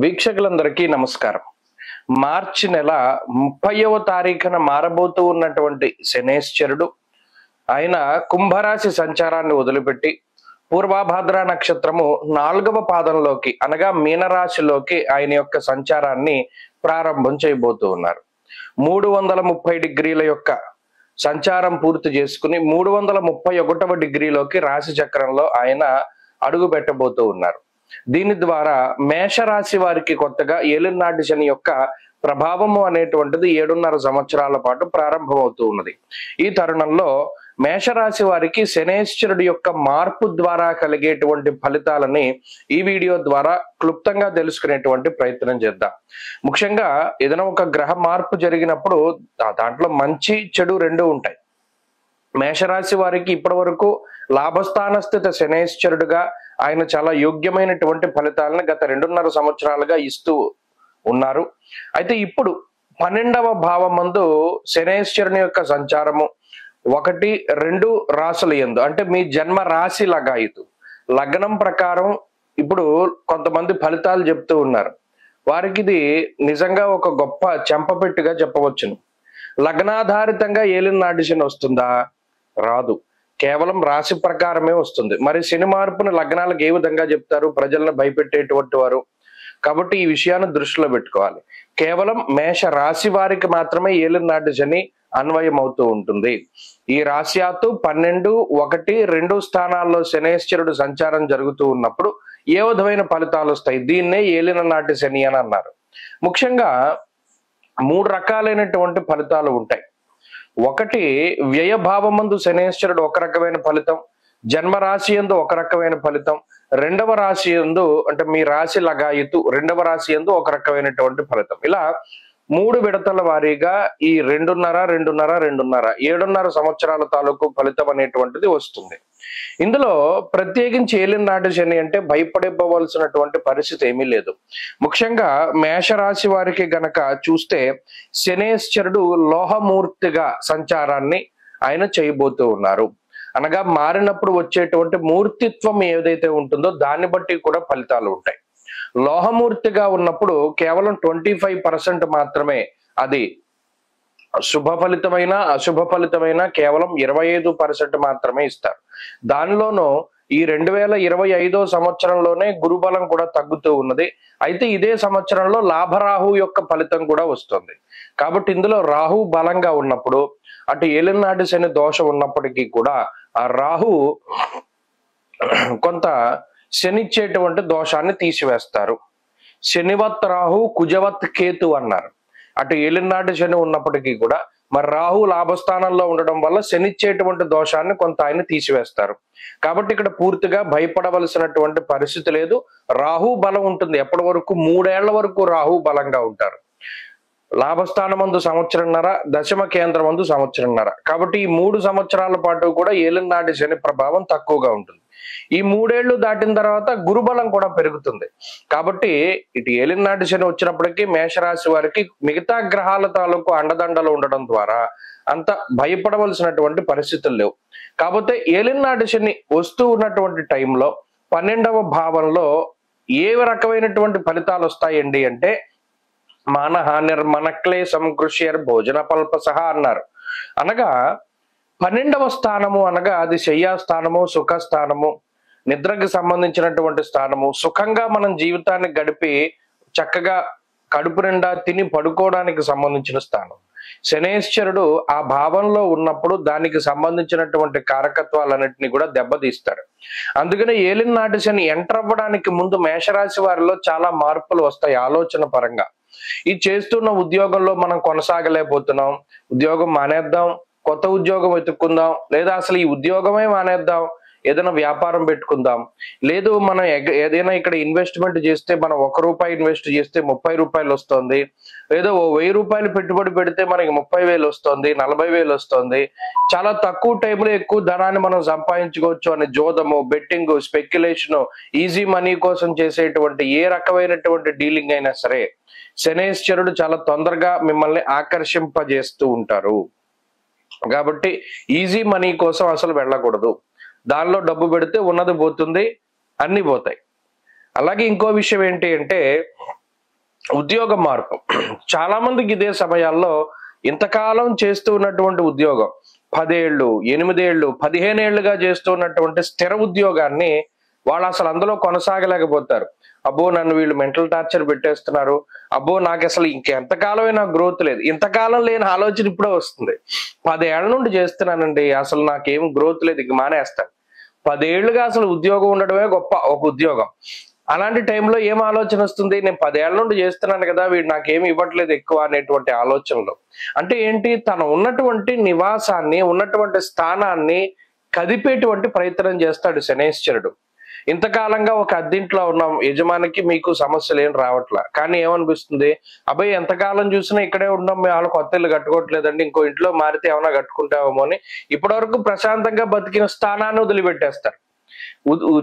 వీక్షకులందరికీ నమస్కారం. మార్చి నెల 30వ తారీఖున మారబోతూ ఉన్నటువంటి శనేశ్వరుడు ఆయన కుంభరాశి సంచారాన్ని వదిలిపెట్టి పూర్వభాద్ర నక్షత్రము 4వ పాదంలోకి అనగా మీనరాశిలోకి ఆయన యొక్క సంచారాన్ని ప్రారంభం చేయబోతూ ఉన్నారు. 330 డిగ్రీల యొక్క సంచారం పూర్తి చేసుకుని 331వ డిగ్రీలోకి రాశి చక్రంలో ఆయన అడుగు పెట్టబోతూ ఉన్నారు. దీని ద్వారా మేషరాశి వారికి కొత్తగా ఏలినాటి శని యొక్క ప్రభావము అనేటువంటిది 7.5 సంవత్సరాల పాటు ప్రారంభమవుతూ ఉన్నది. ఈ తరుణంలో మేషరాశి వారికి శనేశ్వరుడి యొక్క మార్పు ద్వారా కలిగేటువంటి ఫలితాలని ఈ వీడియో ద్వారా క్లుప్తంగా తెలుసుకునేటువంటి ప్రయత్నం చేద్దాం. ముఖ్యంగా ఏదైనా ఒక గ్రహ మార్పు జరిగినప్పుడు దాంట్లో మంచి చెడు రెండు ఉంటాయి. మేషరాశి వారికి ఇప్పటి వరకు లాభస్థాన స్థిత శనేశ్వరుడుగా ఆయన చాలా యోగ్యమైనటువంటి ఫలితాలను గత 2.5 సంవత్సరాలుగా ఇస్తూ ఉన్నారు. అయితే ఇప్పుడు 12వ భావమందు శనేశ్వరుని యొక్క సంచారము 1, 2 రాశుల యందు అంటే మీ జన్మ రాశి లగాయితు లగ్నం ప్రకారం ఇప్పుడు కొంతమంది ఫలితాలు చెప్తూ ఉన్నారు. వారికి ఇది నిజంగా ఒక గొప్ప చెంపపెట్టుగా చెప్పవచ్చును. లగ్నాధారితంగా ఏలినాటి శని వస్తుందా? రాదు. కేవలం రాశి ప్రకారమే వస్తుంది. మరి శని మార్పును లగ్నాలకు ఏ విధంగా చెప్తారు? ప్రజలను భయపెట్టేటువంటి వారు. కాబట్టి ఈ విషయాన్ని దృష్టిలో పెట్టుకోవాలి. కేవలం మేష రాశి వారికి మాత్రమే ఏలినాటి శని అన్వయం అవుతూ ఉంటుంది. ఈ రాశ్యాత్తు 12, 1, 2 స్థానాల్లో శనేశ్వరుడు సంచారం జరుగుతూ ఉన్నప్పుడు ఏ విధమైన ఫలితాలు వస్తాయి? దీన్నే ఏలిన నాటి శని అని అన్నారు. ముఖ్యంగా 3 రకాలైనటువంటి ఫలితాలు ఉంటాయి. 1 వ్యయభావమందు శనేశ్వరుడు ఒక రకమైన ఫలితం, జన్మరాశి యందు ఒక రకమైన ఫలితం, 2వ రాశి యందు అంటే మీ రాశి లగాయితు 2వ రాశి యందు ఒక రకమైనటువంటి ఫలితం. ఇలా 3 విడతల వారీగా ఈ 7.5 సంవత్సరాల తాలూకు ఫలితం అనేటువంటిది వస్తుంది. ఇందులో ప్రత్యేకించి ఏలినాటి శని అంటే భయపడిపోవలసినటువంటి పరిస్థితి ఏమీ లేదు. ముఖ్యంగా మేషరాశి వారికి గనక చూస్తే శనేశ్వరుడు లోహమూర్తిగా సంచారాన్ని ఆయన చేయబోతూ ఉన్నారు. అనగా మారినప్పుడు వచ్చేటువంటి మూర్తిత్వం ఏదైతే ఉంటుందో దాన్ని బట్టి కూడా ఫలితాలు ఉంటాయి. లోహమూర్తిగా ఉన్నప్పుడు కేవలం 25% మాత్రమే అది శుభ ఫలితమైన అశుభ ఫలితమైన కేవలం 25% మాత్రమే ఇస్తారు. దానిలోనూ ఈ 2025 సంవత్సరంలోనే గురుబలం కూడా తగ్గుతూ ఉన్నది. అయితే ఇదే సంవత్సరంలో లాభరాహు యొక్క ఫలితం కూడా వస్తుంది. కాబట్టి ఇందులో రాహు బలంగా ఉన్నప్పుడు అటు ఏలినాటి శని దోషం ఉన్నప్పటికీ కూడా ఆ రాహు కొంత శనిచ్చేటువంటి దోషాన్ని తీసివేస్తారు. శనివత్ రాహు కుజవత్ కేతు అన్నారు. అటు ఏలినాటి శని ఉన్నప్పటికీ కూడా మరి రాహు లాభస్థానంలో ఉండడం వల్ల శనిచ్చేటువంటి దోషాన్ని కొంత ఆయన తీసివేస్తారు. కాబట్టి ఇక్కడ పూర్తిగా భయపడవలసినటువంటి పరిస్థితి లేదు. రాహు బలం ఉంటుంది. ఎప్పటి వరకు? 3 ఏళ్ల వరకు రాహు బలంగా ఉంటారు. లాభస్థానమందు 1.5 సంవత్సరంన్నర, దశమ కేంద్రమందు 1.5 సంవత్సరంన్నర. కాబట్టి ఈ 3 సంవత్సరాల పాటు కూడా ఏలినాటి శని ప్రభావం తక్కువగా ఉంటుంది. ఈ 3 ఏళ్లు దాటిన తర్వాత గురుబలం కూడా పెరుగుతుంది. కాబట్టి ఇటు ఏలినాటి శని వచ్చినప్పటికీ మేషరాశి వారికి మిగతా గ్రహాల తాలూకు అండదండలు ఉండడం ద్వారా అంత భయపడవలసినటువంటి పరిస్థితులు లేవు. కాకపోతే ఏలినాటి శని వస్తూ ఉన్నటువంటి టైంలో 12వ భావంలో ఏ రకమైనటువంటి ఫలితాలు వస్తాయండి అంటే మానహానిర్మనక్లేశం కృష్యర్ భోజన పల్పసహ అన్నారు. అనగా 12వ స్థానము అనగా అది శయ్యాస్థానము, సుఖస్థానము, నిద్రకు సంబంధించినటువంటి స్థానము. సుఖంగా మనం జీవితాన్ని గడిపి చక్కగా కడుపు నిండా తిని పడుకోవడానికి సంబంధించిన స్థానం. శనేశ్వరుడు ఆ భావంలో ఉన్నప్పుడు దానికి సంబంధించినటువంటి కారకత్వాలన్నింటినీ కూడా దెబ్బతీస్తాడు. అందుకనే ఏలినాటి శని ఎంటర్ అవ్వడానికి ముందు మేషరాశి వారిలో చాలా మార్పులు వస్తాయి ఆలోచన పరంగా. ఈ చేస్తున్న ఉద్యోగంలో మనం కొనసాగలేకపోతున్నాం, ఉద్యోగం మానేద్దాం, కొత్త ఉద్యోగం వెతుక్కుందాం, లేదా అసలు ఈ ఉద్యోగమే మానేద్దాం, ఏదైనా వ్యాపారం పెట్టుకుందాం, లేదు మనం ఏదైనా ఇక్కడ ఇన్వెస్ట్మెంట్ చేస్తే మనం ₹1 ఇన్వెస్ట్ చేస్తే ₹30 వస్తుంది, లేదా ₹1000 పెట్టుబడి పెడితే మనకి 30,000 వస్తుంది, 40,000 వస్తుంది, చాలా తక్కువ టైంలో ఎక్కువ ధనాన్ని మనం సంపాదించుకోవచ్చు అని జోదము, బెట్టింగ్, స్పెక్యులేషన్, ఈజీ మనీ కోసం చేసేటువంటి ఏ రకమైనటువంటి డీలింగ్ అయినా సరే శనేశ్వరుడు చాలా తొందరగా మిమ్మల్ని ఆకర్షింపజేస్తూ ఉంటారు. కాబట్టి ఈజీ మనీ కోసం అసలు వెళ్ళకూడదు. దానిలో డబ్బు పెడితే ఉన్నది పోతుంది, అన్ని పోతాయి. అలాగే ఇంకో విషయం ఏంటి అంటే ఉద్యోగ మార్పు. చాలా మందికి ఇదే సమయాల్లో ఇంతకాలం చేస్తూ ఉన్నటువంటి ఉద్యోగం 10 ఏళ్ళు, 8 ఏళ్ళు, 15 ఏళ్లుగా చేస్తూ ఉన్నటువంటి స్థిర ఉద్యోగాన్ని వాళ్ళు అసలు అందులో కొనసాగలేకపోతారు. అబ్బో నన్ను వీళ్ళు మెంటల్ టార్చర్ పెట్టేస్తున్నారు, అబ్బో నాకు అసలు ఇంకెంతకాలమైనా గ్రోత్ లేదు. ఇంతకాలం లేని ఆలోచన ఇప్పుడే వస్తుంది. 10 ఏళ్ల నుండి చేస్తున్నానండి, అసలు నాకేం గ్రోత్ లేదు, ఇంక మానేస్తాను. 10 ఏళ్లుగా అసలు ఉద్యోగం ఉండడమే గొప్ప ఒక ఉద్యోగం. అలాంటి టైంలో ఏం ఆలోచన వస్తుంది? నేను 10 ఏళ్ల నుండి చేస్తున్నాను కదా, వీడు నాకేమి ఇవ్వట్లేదు ఎక్కువ అనేటువంటి ఆలోచనలో. అంటే ఏంటి, తను ఉన్నటువంటి నివాసాన్ని, ఉన్నటువంటి స్థానాన్ని కదిపేటువంటి ప్రయత్నం చేస్తాడు శనేశ్వరుడు. ఇంతకాలంగా ఒక అద్దింట్లో ఉన్న యజమానికి మీకు సమస్యలు ఏం రావట్లా, కానీ ఏమనిపిస్తుంది, అబ్బాయి ఎంతకాలం చూసినా ఇక్కడే ఉన్నాం, మేము వాళ్ళు కొత్త ఇల్లు కట్టుకోవట్లేదండి, ఇంకో ఇంట్లో మారితే ఏమైనా కట్టుకుంటామేమో అని ఇప్పటి వరకు ప్రశాంతంగా బతికిన స్థానాన్ని వదిలిపెట్టేస్తారు.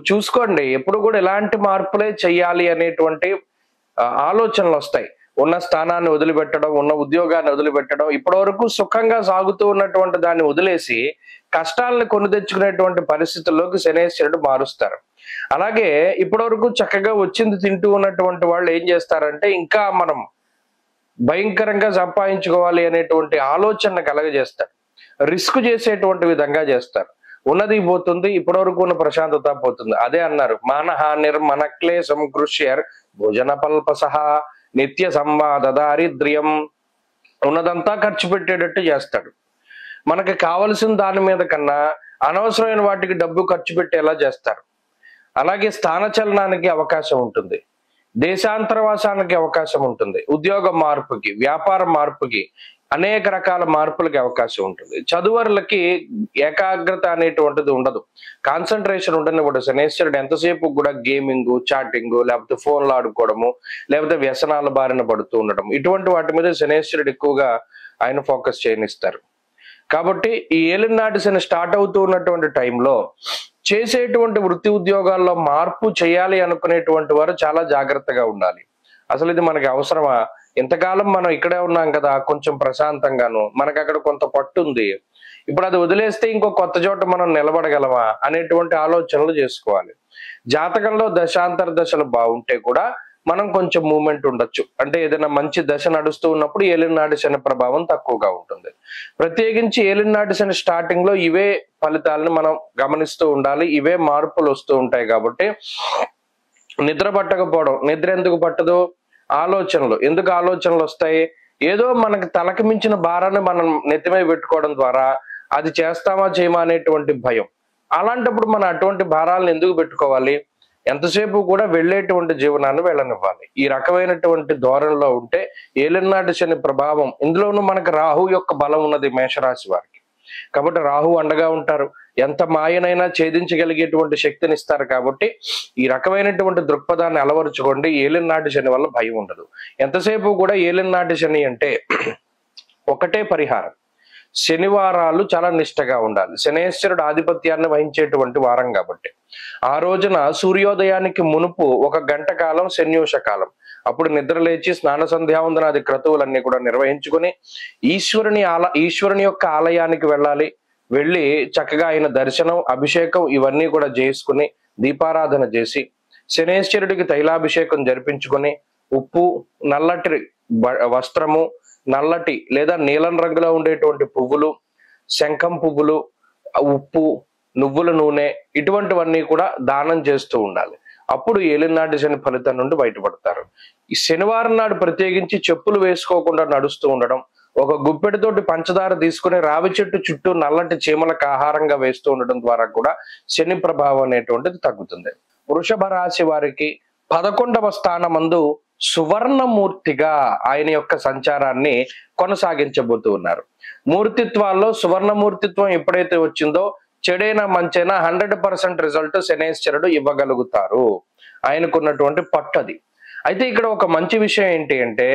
చూసుకోండి, ఎప్పుడు కూడా ఎలాంటి మార్పులే చెయ్యాలి అనేటువంటి ఆలోచనలు వస్తాయి. ఉన్న స్థానాన్ని వదిలిపెట్టడం, ఉన్న ఉద్యోగాన్ని వదిలిపెట్టడం, ఇప్పటి వరకు సుఖంగా సాగుతూ ఉన్నటువంటి దాన్ని వదిలేసి కష్టాలను కొని తెచ్చుకునేటువంటి పరిస్థితుల్లోకి శనేశ్వరుడు మారుస్తారు. అలాగే ఇప్పటి వరకు చక్కగా వచ్చింది తింటూ ఉన్నటువంటి వాళ్ళు ఏం చేస్తారంటే, ఇంకా మనం భయంకరంగా సంపాదించుకోవాలి అనేటువంటి ఆలోచన కలగజేస్తారు. రిస్క్ చేసేటువంటి విధంగా చేస్తారు. ఉన్నది పోతుంది, ఇప్పటి వరకు ఉన్న ప్రశాంతత పోతుంది. అదే అన్నారు, మానహానిర్ మనక్లేశం కృష్యర్ భోజన పల్పసహ నిత్య సంవాద దారిద్ర్యం. ఉన్నదంతా ఖర్చు పెట్టేటట్టు చేస్తాడు. మనకి కావలసిన దాని మీద కన్నా అనవసరమైన వాటికి డబ్బు ఖర్చు పెట్టేలా చేస్తారు. అలాగే స్థానచలనానికి అవకాశం ఉంటుంది, దేశాంతరవాసానికి అవకాశం ఉంటుంది, ఉద్యోగ మార్పుకి, వ్యాపార మార్పుకి, అనేక రకాల మార్పులకి అవకాశం ఉంటుంది. చదువరులకి ఏకాగ్రత అనేటువంటిది ఉండదు, కాన్సన్ట్రేషన్ ఉండనివ్వడు శనేశ్వరుడు. ఎంతసేపు కూడా గేమింగ్, చాటింగ్, లేకపోతే ఫోన్లు ఆడుకోవడము, లేకపోతే వ్యసనాల బారిన పడుతూ ఉండడం, ఇటువంటి వాటి మీద శనేశ్వరుడు ఎక్కువగా ఆయన ఫోకస్ చేయనిస్తారు. కాబట్టి ఈ ఏలినాటి శని స్టార్ట్ అవుతూ ఉన్నటువంటి టైంలో చేసేటువంటి వృత్తి ఉద్యోగాల్లో మార్పు చేయాలి అనుకునేటువంటి వారు చాలా జాగ్రత్తగా ఉండాలి. అసలు ఇది మనకి అవసరమా? ఇంతకాలం మనం ఇక్కడే ఉన్నాం కదా, కొంచెం ప్రశాంతంగాను, మనకు అక్కడ కొంత పట్టు ఉంది, ఇప్పుడు అది వదిలేస్తే ఇంకో కొత్త చోట మనం నిలబడగలమా అనేటువంటి ఆలోచనలు చేసుకోవాలి. జాతకంలో దశాంతర దశలు బాగుంటే కూడా మనం కొంచెం మూమెంట్ ఉండొచ్చు. అంటే ఏదైనా మంచి దశ నడుస్తూ ఉన్నప్పుడు ఏలినాటి శని ప్రభావం తక్కువగా ఉంటుంది. ప్రత్యేకించి ఏలినాటి శని స్టార్టింగ్ లో ఇవే ఫలితాలను మనం గమనిస్తూ ఉండాలి. ఇవే మార్పులు వస్తూ ఉంటాయి. కాబట్టి నిద్ర పట్టకపోవడం, నిద్ర ఎందుకు పట్టదు? ఆలోచనలు. ఎందుకు ఆలోచనలు వస్తాయి? ఏదో మనకి తలకి మించిన భారాన్ని మనం నెత్తిమై పెట్టుకోవడం ద్వారా అది చేస్తామా చేయమా అనేటువంటి భయం. అలాంటప్పుడు మనం అటువంటి భారాలను ఎందుకు పెట్టుకోవాలి? ఎంతసేపు కూడా వెళ్ళేటువంటి జీవనాన్ని వెళ్ళనివ్వాలి. ఈ రకమైనటువంటి ధోరణిలో ఉంటే ఏలినాటి శని ప్రభావం, ఇందులోనూ మనకు రాహు యొక్క బలం ఉన్నది మేషరాశి వారికి. కాబట్టి రాహు అండగా ఉంటారు, ఎంత మాయనైనా ఛేదించగలిగేటువంటి శక్తిని ఇస్తారు. కాబట్టి ఈ రకమైనటువంటి దృక్పథాన్ని అలవరుచుకోండి. ఏలినాటి శని వల్ల భయం ఉండదు. ఎంతసేపు కూడా ఏలినాటి శని అంటే ఒకటే పరిహారం, శనివారాలు చాలా నిష్టగా ఉండాలి. శనేశ్వరుడు ఆధిపత్యాన్ని వహించేటువంటి వారం కాబట్టి ఆ రోజున సూర్యోదయానికి మునుపు 1 గంట కాలం శన్యూష కాలం, అప్పుడు నిద్ర లేచి స్నాన సంధ్యావందనాది క్రతువులన్నీ కూడా నిర్వహించుకుని ఈశ్వరుని యొక్క ఆలయానికి వెళ్ళాలి. వెళ్ళి చక్కగా ఆయన దర్శనం, అభిషేకం ఇవన్నీ కూడా చేసుకుని దీపారాధన చేసి శనేశ్వరుడికి తైలాభిషేకం జరిపించుకొని ఉప్పు, నల్లటి వస్త్రము, నల్లటి లేదా నీలం రంగులో ఉండేటువంటి పువ్వులు, శంఖం పువ్వులు, ఉప్పు, నువ్వుల నూనె ఇటువంటివన్నీ కూడా దానం చేస్తూ ఉండాలి. అప్పుడు ఏలినాటి శని ఫలితం నుండి బయటపడతారు. ఈ శనివారం నాడు ప్రత్యేకించి చెప్పులు వేసుకోకుండా నడుస్తూ ఉండడం, ఒక గుప్పెడితోటి పంచదార తీసుకుని రావి చెట్టు చుట్టూ నల్లటి చీమలకు ఆహారంగా వేస్తూ ఉండడం ద్వారా కూడా శని ప్రభావం అనేటువంటిది తగ్గుతుంది. వృషభ రాశి వారికి 11వ స్థానమందు సువర్ణమూర్తిగా ఆయన యొక్క సంచారాన్ని కొనసాగించబోతూ ఉన్నారు. మూర్తిత్వాల్లో సువర్ణమూర్తిత్వం ఎప్పుడైతే వచ్చిందో చెడైనా మంచైనా 100% రిజల్ట్ శనేశ్వరుడు ఇవ్వగలుగుతారు. ఆయనకున్నటువంటి పట్టది. అయితే ఇక్కడ ఒక మంచి విషయం ఏంటి అంటే,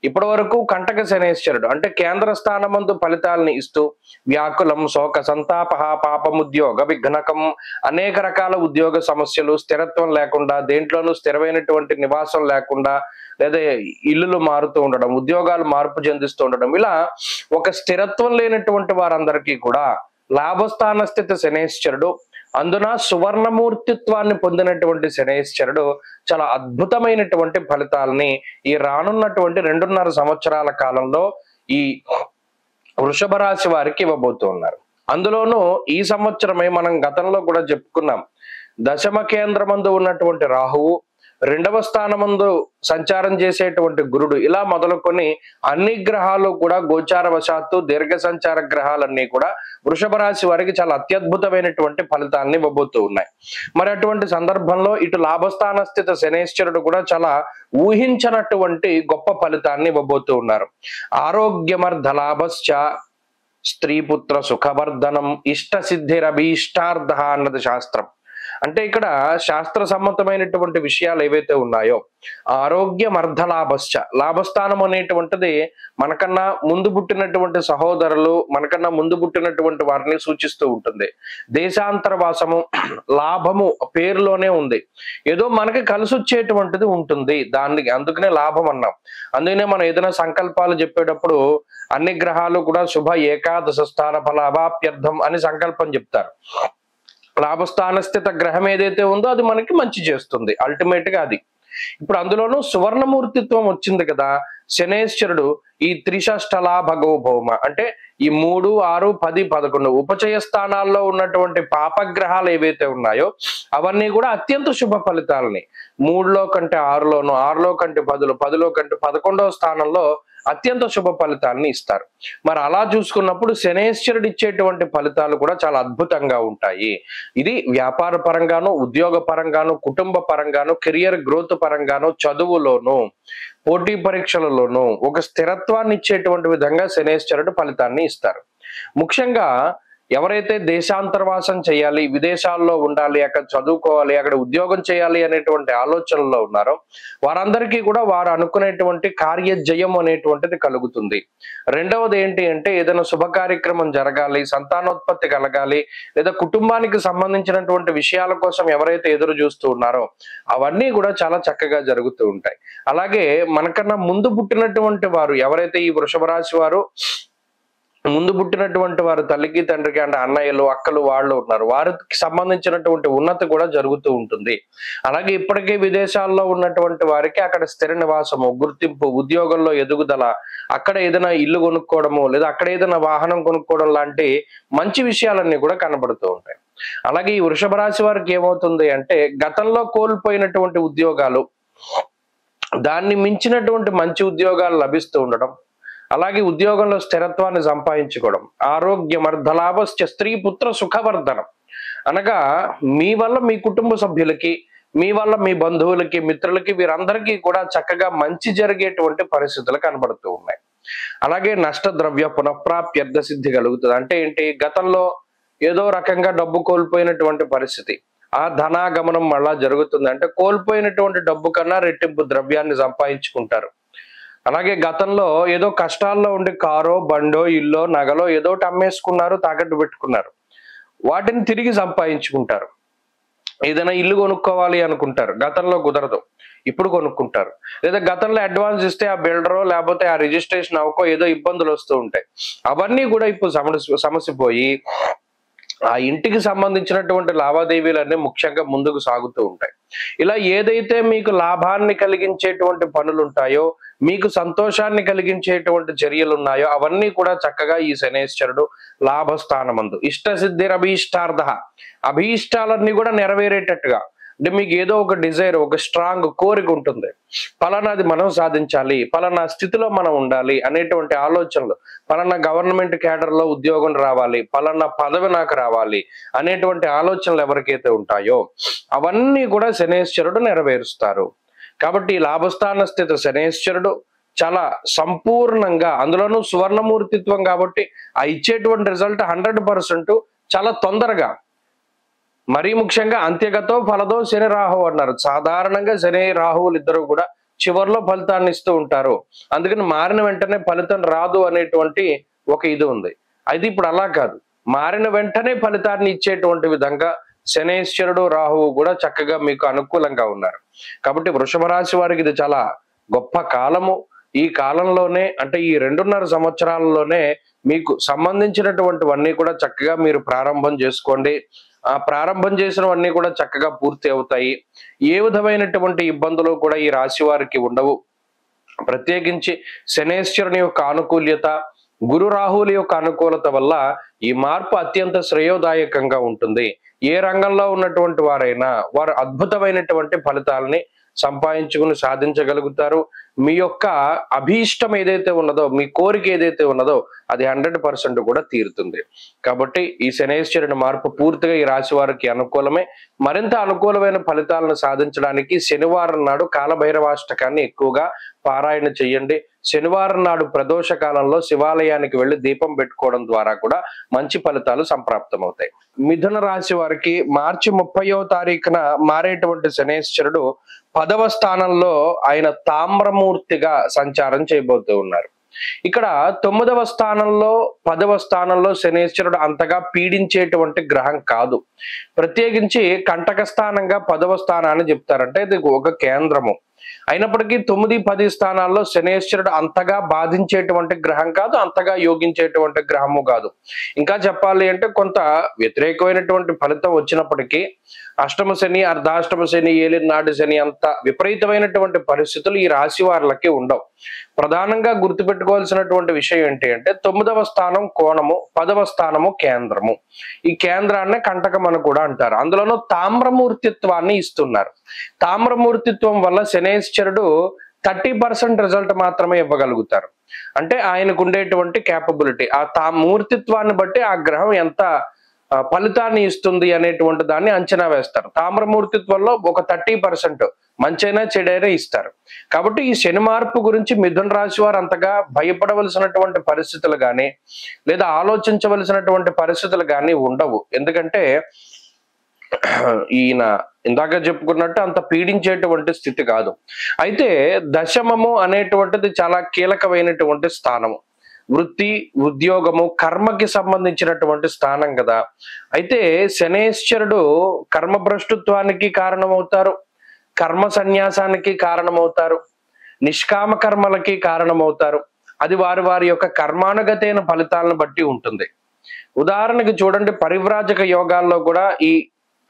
ఇప్పటి వరకు కంటక శనేశ్వరుడు అంటే కేంద్ర స్థానమందు ఫలితాలని ఇస్తూ వ్యాకులం, శోక సంతాప, పాపముద్యోగ విఘ్నకం, అనేక రకాల ఉద్యోగ సమస్యలు, స్థిరత్వం లేకుండా, దేంట్లోనూ స్థిరమైనటువంటి నివాసం లేకుండా, లేదా ఇల్లులు మారుతూ ఉండడం, ఉద్యోగాలు మార్పు చెందిస్తూ ఉండడం, ఇలా ఒక స్థిరత్వం లేనటువంటి వారందరికీ కూడా లాభస్థాన స్థితి శనేశ్వరుడు అందున సువర్ణమూర్తిత్వాన్ని పొందినటువంటి శనైశ్చరుడు చాలా అద్భుతమైనటువంటి ఫలితాలని ఈ రానున్నటువంటి 2.5 సంవత్సరాల కాలంలో ఈ వృషభ రాశి వారికి ఇవ్వబోతున్నారు. అందులోనూ ఈ సంవత్సరమే మనం గతంలో కూడా చెప్పుకున్నాం, దశమ కేంద్రమందు ఉన్నటువంటి రాహువు, 2వ స్థానమందు సంచారం చేసేటువంటి గురుడు, ఇలా మొదలుకొని అన్ని గ్రహాలు కూడా గోచార వశాత్తు దీర్ఘ సంచార గ్రహాలన్నీ కూడా వృషభ రాశి వారికి చాలా అత్యద్భుతమైనటువంటి ఫలితాన్ని ఇవ్వబోతూ ఉన్నాయి. మరి అటువంటి సందర్భంలో ఇటు లాభస్థాన స్థిత శనైశ్చరుడు కూడా చాలా ఊహించనటువంటి గొప్ప ఫలితాన్ని ఇవ్వబోతూ ఉన్నారు. ఆరోగ్యమర్ధ లాభశ్చ స్త్రీపుత్ర సుఖవర్ధనం ఇష్ట సిద్ధిరభీష్టార్థ అన్నది శాస్త్రం. అంటే ఇక్కడ శాస్త్ర సమ్మతమైనటువంటి విషయాలు ఏవైతే ఉన్నాయో, ఆరోగ్యం అర్ధలాభశ్చ, లాభస్థానం అనేటువంటిది మనకన్నా ముందు పుట్టినటువంటి సహోదరులు, మనకన్నా ముందు పుట్టినటువంటి వారిని సూచిస్తూ ఉంటుంది. దేశాంతరవాసము, లాభము పేరులోనే ఉంది, ఏదో మనకి కలిసి వచ్చేటువంటిది ఉంటుంది, దానికి అందుకనే లాభం అన్నాం. అందుకనే మనం ఏదైనా సంకల్పాలు చెప్పేటప్పుడు అన్ని గ్రహాలు కూడా శుభ ఏకాదశ స్థాన ఫలాభాప్యర్థం అని సంకల్పం చెప్తారు. లాభస్థాన స్థిత గ్రహం ఏదైతే ఉందో అది మనకి మంచి చేస్తుంది అల్టిమేట్ గా. అది ఇప్పుడు అందులోనూ సువర్ణమూర్తిత్వం వచ్చింది కదా, శనైశ్చరుడు ఈ త్రిషష్ట లాభగో భౌమ అంటే ఈ 3, 6, 10, 11 ఉపచయ స్థానాల్లో ఉన్నటువంటి పాపగ్రహాలు ఏవైతే ఉన్నాయో అవన్నీ కూడా అత్యంత శుభ ఫలితాలని 3లో కంటే 6లోను, 6లో కంటే 10లో, 10లో కంటే 11వ స్థానంలో అత్యంత శుభ ఫలితాన్ని ఇస్తారు. మరి అలా చూసుకున్నప్పుడు శనైశ్చరుడు ఇచ్చేటువంటి ఫలితాలు కూడా చాలా అద్భుతంగా ఉంటాయి. ఇది వ్యాపార పరంగాను, ఉద్యోగ పరంగాను, కుటుంబ పరంగాను, కెరియర్ గ్రోత్ పరంగాను, చదువులోను, పోటీ పరీక్షలలోనూ ఒక స్థిరత్వాన్ని ఇచ్చేటువంటి విధంగా శనైశ్చరుడు ఫలితాన్ని ఇస్తారు. ముఖ్యంగా ఎవరైతే దేశాంతర్వాసం చేయాలి, విదేశాల్లో ఉండాలి, అక్కడ చదువుకోవాలి, అక్కడ ఉద్యోగం చేయాలి అనేటువంటి ఆలోచనలో ఉన్నారో వారందరికీ కూడా వారు అనుకునేటువంటి కార్యజయం అనేటువంటిది కలుగుతుంది. రెండవది ఏంటి అంటే ఏదైనా శుభ కార్యక్రమం జరగాలి, సంతానోత్పత్తి కలగాలి, లేదా కుటుంబానికి సంబంధించినటువంటి విషయాల కోసం ఎవరైతే ఎదురు చూస్తూ ఉన్నారో అవన్నీ కూడా చాలా చక్కగా జరుగుతూ ఉంటాయి. అలాగే మనకన్నా ముందు పుట్టినటువంటి వారు ఎవరైతే ఈ వృషభ రాశి వారు ముందు పుట్టినటువంటి వారు తల్లికి తండ్రికి అంటే అన్నయ్యలు అక్కలు వాళ్ళు ఉన్నారు, వారికి సంబంధించినటువంటి ఉన్నతి కూడా జరుగుతూ ఉంటుంది. అలాగే ఇప్పటికే విదేశాల్లో ఉన్నటువంటి వారికి అక్కడ స్థిర నివాసము, గుర్తింపు, ఉద్యోగంలో ఎదుగుదల, అక్కడ ఏదైనా ఇల్లు కొనుక్కోవడము లేదా అక్కడ ఏదైనా వాహనం కొనుక్కోవడం లాంటి మంచి విషయాలన్నీ కూడా కనబడుతూ ఉంటాయి. అలాగే ఈ వృషభ రాశి వారికి ఏమవుతుంది అంటే గతంలో కోల్పోయినటువంటి ఉద్యోగాలు, దాన్ని మించినటువంటి మంచి ఉద్యోగాలు లభిస్తూ ఉండడం, అలాగే ఉద్యోగంలో స్థిరత్వాన్ని సంపాదించుకోవడం, ఆరోగ్యం అర్ధలాభశ్చ స్త్రీ పుత్ర సుఖవర్ధనం అనగా మీ వల్ల మీ కుటుంబ సభ్యులకి, మీ వల్ల మీ బంధువులకి, మిత్రులకి, వీరందరికీ కూడా చక్కగా మంచి జరిగేటువంటి పరిస్థితులు కనబడుతూ ఉన్నాయి. అలాగే నష్ట ద్రవ్య పునఃప్రాప్త్యర్థ సిద్ధి కలుగుతుంది. అంటే ఏంటి, గతంలో ఏదో రకంగా డబ్బు కోల్పోయినటువంటి పరిస్థితి, ఆ ధనాగమనం మళ్ళా జరుగుతుంది. అంటే కోల్పోయినటువంటి డబ్బు కన్నా రెట్టింపు ద్రవ్యాన్ని సంపాదించుకుంటారు. అలాగే గతంలో ఏదో కష్టాల్లో ఉండి కారో, బండో, ఇల్లో, నగలో ఏదో అమ్మేసుకున్నారు, తాకట్టు పెట్టుకున్నారు, వాటిని తిరిగి సంపాదించుకుంటారు. ఏదైనా ఇల్లు కొనుక్కోవాలి అనుకుంటారు, గతంలో కుదరదు, ఇప్పుడు కొనుక్కుంటారు. లేదా గతంలో అడ్వాన్స్ ఇస్తే ఆ బిల్డరో లేకపోతే ఆ రిజిస్ట్రేషన్ అవ్వకో ఏదో ఇబ్బందులు వస్తూ ఉంటాయి, అవన్నీ కూడా ఇప్పుడు సమసిపోయి ఆ ఇంటికి సంబంధించినటువంటి లావాదేవీలన్నీ ముఖ్యంగా ముందుకు సాగుతూ ఉంటాయి. ఇలా ఏదైతే మీకు లాభాన్ని కలిగించేటువంటి పనులు ఉంటాయో, మీకు సంతోషాన్ని కలిగించేటువంటి చర్యలు ఉన్నాయో అవన్నీ కూడా చక్కగా ఈ శనైశ్చరుడు లాభస్థానమందు ఇష్ట సిద్ధిరభీష్టార్థ, అభీష్టాలన్నీ కూడా నెరవేరేటట్టుగా, అంటే మీకు ఏదో ఒక డిజైర్, ఒక స్ట్రాంగ్ కోరిక ఉంటుంది, పలానాది మనం సాధించాలి, పలానా స్థితిలో మనం ఉండాలి అనేటువంటి ఆలోచనలు, పలానా గవర్నమెంట్ క్యాడర్లో ఉద్యోగం రావాలి, పలానా పదవి నాకు రావాలి అనేటువంటి ఆలోచనలు ఎవరికైతే ఉంటాయో అవన్నీ కూడా శనైశ్చరుడు నెరవేరుస్తారు. కాబట్టి లాభస్థాన స్థిత శనైశ్చరుడు చాలా సంపూర్ణంగా, అందులోనూ సువర్ణమూర్తిత్వం కాబట్టి ఆ ఇచ్చేటువంటి రిజల్ట్ 100% చాలా తొందరగా, మరీ ముఖ్యంగా అంత్యగతో ఫలదో శని రాహువు అన్నారు. సాధారణంగా శని రాహువులు ఇద్దరు కూడా చివరిలో ఫలితాన్ని ఇస్తూ ఉంటారు, అందుకని మారిన వెంటనే ఫలితం రాదు అనేటువంటి ఒక ఇది ఉంది. అయితే ఇప్పుడు అలా కాదు, మారిన వెంటనే ఫలితాన్ని ఇచ్చేటువంటి విధంగా శనైశ్వరుడు, రాహువు కూడా చక్కగా మీకు అనుకూలంగా ఉన్నారు. కాబట్టి వృషభ రాశి వారికి ఇది చాలా గొప్ప కాలము. ఈ కాలంలోనే అంటే ఈ 2.5 సంవత్సరాలలోనే మీకు సంబంధించినటువంటివన్నీ కూడా చక్కగా మీరు ప్రారంభం చేసుకోండి. ఆ ప్రారంభం చేసినవన్నీ కూడా చక్కగా పూర్తి అవుతాయి. ఏ విధమైనటువంటి ఇబ్బందులు కూడా ఈ రాశి వారికి ఉండవు. ప్రత్యేకించి శనేశ్వరుని యొక్క ఆనుకూల్యత, గురు రాహువుల యొక్క అనుకూలత వల్ల ఈ మార్పు అత్యంత శ్రేయోదాయకంగా ఉంటుంది. ఏ రంగంలో ఉన్నటువంటి వారైనా వారు అద్భుతమైనటువంటి ఫలితాలని సంపాదించుకుని సాధించగలుగుతారు. మీ యొక్క అభీష్టం ఏదైతే ఉన్నదో, మీ కోరిక ఏదైతే ఉన్నదో అది 100% కూడా తీరుతుంది. కాబట్టి ఈ శనేశ్వరుని మార్పు పూర్తిగా ఈ రాశి వారికి అనుకూలమే. మరింత అనుకూలమైన ఫలితాలను సాధించడానికి శనివారం నాడు కాలభైరవాష్టకాన్ని ఎక్కువగా పారాయణ చెయ్యండి. శనివారం నాడు ప్రదోష కాలంలో శివాలయానికి వెళ్లి దీపం పెట్టుకోవడం ద్వారా కూడా మంచి ఫలితాలు సంప్రాప్తమవుతాయి. మిథున రాశి వారికి మార్చి 30వ తారీఖున మారేటువంటి శనేశ్వరుడు 10వ స్థానంలో ఆయన తామ్రమూర్తిగా సంచారం చేయబోతూ ఉన్నారు. ఇక్కడ 9వ స్థానంలో 10వ స్థానంలో శనేశ్వరుడు అంతగా పీడించేటువంటి గ్రహం కాదు. ప్రత్యేకించి కంటక స్థానంగా 10వ స్థానాన్ని చెప్తారంటే ఇది ఒక కేంద్రము. అయినప్పటికీ 9, 10 స్థానాల్లో శనేశ్వరుడు అంతగా బాధించేటువంటి గ్రహం కాదు, అంతగా యోగించేటువంటి గ్రహము కాదు. ఇంకా చెప్పాలి అంటే కొంత వ్యతిరేకమైనటువంటి ఫలితం వచ్చినప్పటికీ అష్టమ శని, అర్ధాష్టమ శని, ఏలినాటి శని అంత విపరీతమైనటువంటి పరిస్థితులు ఈ రాశి వారికి ఉండవు. ప్రధానంగా గుర్తుపెట్టుకోవాల్సినటువంటి విషయం ఏంటి అంటే 9వ స్థానం కోణము, 10వ స్థానము కేంద్రము. ఈ కేంద్రాన్నే కంటకం అని కూడా అంటారు. అందులోనూ తామ్రమూర్తిత్వాన్ని ఇస్తున్నారు. తామ్రమూర్తిత్వం వల్ల శనేశ్వరుడు 30% రిజల్ట్ మాత్రమే ఇవ్వగలుగుతారు. అంటే ఆయనకు ఉండేటువంటి క్యాపబిలిటీ, ఆ మూర్తిత్వాన్ని బట్టి ఆ గ్రహం ఎంత ఫలితాన్ని ఇస్తుంది అనేటువంటి దాన్ని అంచనా వేస్తారు. తామ్రమూర్తిత్వంలో ఒక 30% మంచైనా చెడైనా ఇస్తారు. కాబట్టి ఈ శని మార్పు గురించి మిథున రాశి వారు అంతగా భయపడవలసినటువంటి పరిస్థితులు కానీ లేదా ఆలోచించవలసినటువంటి పరిస్థితులు కానీ ఉండవు. ఎందుకంటే ఈయన ఇందాక చెప్పుకున్నట్టు అంత పీడించేటువంటి స్థితి కాదు. అయితే దశమము అనేటువంటిది చాలా కీలకమైనటువంటి స్థానము. వృత్తి, ఉద్యోగము, కర్మకి సంబంధించినటువంటి స్థానం కదా. అయితే శనేశ్వరుడు కర్మభ్రష్టుత్వానికి కారణమవుతారు, కర్మ సన్యాసానికి కారణమవుతారు, నిష్కామ కర్మలకి కారణమవుతారు. అది వారి వారి యొక్క కర్మానుగతైన ఫలితాలను బట్టి ఉంటుంది. ఉదాహరణకి చూడండి, పరివ్రాజక యోగాల్లో కూడా ఈ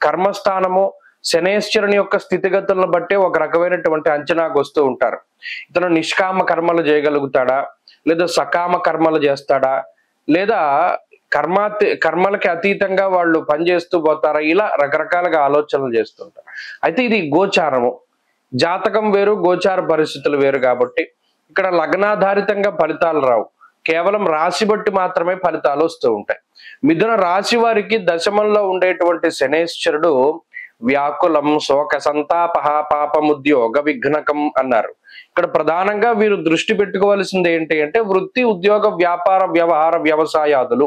కర్మస్థానము శనేశ్వరుని యొక్క స్థితిగతులను బట్టే ఒక రకమైనటువంటి అంచనాకు వస్తూ ఉంటారు. ఇతను నిష్కామ కర్మలు చేయగలుగుతాడా, లేదా సకామ కర్మలు చేస్తాడా, లేదా కర్మలకి అతీతంగా వాళ్ళు పనిచేస్తూ పోతారా, ఇలా రకరకాలుగా ఆలోచనలు చేస్తుంటారు. అయితే ఇది గోచారము, జాతకం వేరు, గోచార పరిస్థితులు వేరు. కాబట్టి ఇక్కడ లగ్నాధారితంగా ఫలితాలు రావు, కేవలం రాశి బట్టి మాత్రమే ఫలితాలు వస్తూ ఉంటాయి. మిథున రాశి వారికి దశమంలో ఉండేటువంటి శనేశ్వరుడు వ్యాకులం, శోక సంతాప, పాపముద్యోగ విఘ్నకం అన్నారు. ఇక్కడ ప్రధానంగా వీరు దృష్టి పెట్టుకోవాల్సింది ఏంటి అంటే వృత్తి, ఉద్యోగ, వ్యాపార, వ్యవహార, వ్యవసాయాదులు.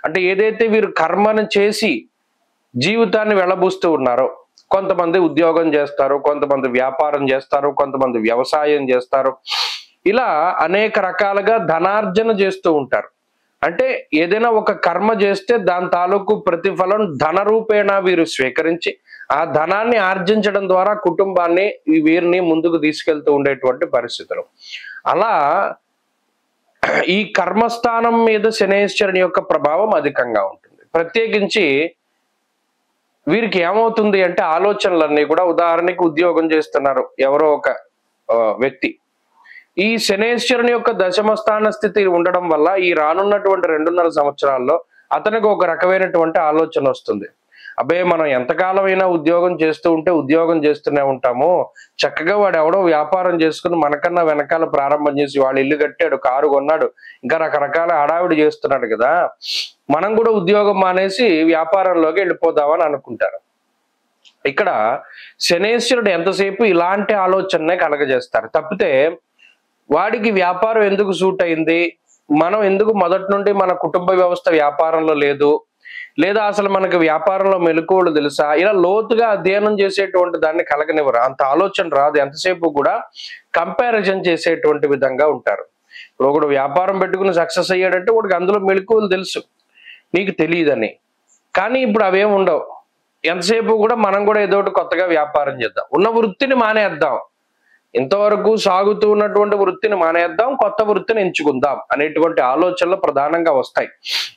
అంటే ఏదైతే వీరు కర్మను చేసి జీవితాన్ని వెళ్ళబూస్తూ ఉన్నారో, కొంతమంది ఉద్యోగం చేస్తారు, కొంతమంది వ్యాపారం చేస్తారు, కొంతమంది వ్యవసాయం చేస్తారు, ఇలా అనేక రకాలుగా ధనార్జన చేస్తూ ఉంటారు. అంటే ఏదైనా ఒక కర్మ చేస్తే దాని తాలూకు ప్రతిఫలం ధన రూపేణ వీరు స్వీకరించి ఆ ధనాన్ని ఆర్జించడం ద్వారా కుటుంబాన్ని, వీరిని ముందుకు తీసుకెళ్తూ ఉండేటువంటి పరిస్థితులు. అలా ఈ కర్మస్థానం మీద శనేశ్వరుని యొక్క ప్రభావం అధికంగా ఉంటుంది. ప్రత్యేకించి వీరికి ఏమవుతుంది అంటే ఆలోచనలన్నీ కూడా, ఉదాహరణకి ఉద్యోగం చేస్తున్నారు ఎవరో ఒక వ్యక్తి, ఈ శనేశ్వరుని యొక్క దశమ స్థాన స్థితి ఉండడం వల్ల ఈ రానున్నటువంటి 2.5 సంవత్సరాల్లో అతనికి ఒక రకమైనటువంటి ఆలోచన వస్తుంది. అబ్బే, మనం ఎంతకాలమైనా ఉద్యోగం చేస్తూ ఉంటే ఉద్యోగం చేస్తూనే ఉంటాము, చక్కగా వాడు ఎవడో వ్యాపారం చేసుకుని మనకన్నా వెనకాల ప్రారంభం చేసి వాడు ఇల్లు కట్టాడు, కారు కొన్నాడు, ఇంకా రకరకాల హడావిడి చేస్తున్నాడు కదా, మనం కూడా ఉద్యోగం మానేసి వ్యాపారంలోకి వెళ్ళిపోదామని అనుకుంటారు. ఇక్కడ శనేశ్వరుడు ఎంతసేపు ఇలాంటి ఆలోచననే కలగజేస్తారు. తప్పితే వాడికి వ్యాపారం ఎందుకు సూట్ అయింది, మనం ఎందుకు మొదటి నుండి మన కుటుంబ వ్యవస్థ వ్యాపారంలో లేదు, లేదా అసలు మనకి వ్యాపారంలో మెలకువలు తెలుసా, ఇలా లోతుగా అధ్యయనం చేసేటువంటి దాన్ని కలగనివ్వరు. అంత ఆలోచన రాదు. ఎంతసేపు కూడా కంపారిజన్ చేసేటువంటి విధంగా ఉంటారు. ఇప్పుడు ఒకడు వ్యాపారం పెట్టుకుని సక్సెస్ అయ్యాడంటే వాడికి అందులో మెలకువలు తెలుసు, నీకు తెలియదని. కానీ ఇప్పుడు అవేం ఉండవు. ఎంతసేపు కూడా మనం కూడా ఏదో ఒకటి కొత్తగా వ్యాపారం చేద్దాం, ఉన్న వృత్తిని మానేద్దాం, ఇంతవరకు సాగుతూ ఉన్నటువంటి వృత్తిని మానేద్దాం, కొత్త వృత్తిని ఎంచుకుందాం అనేటువంటి ఆలోచనలు ప్రధానంగా వస్తాయి.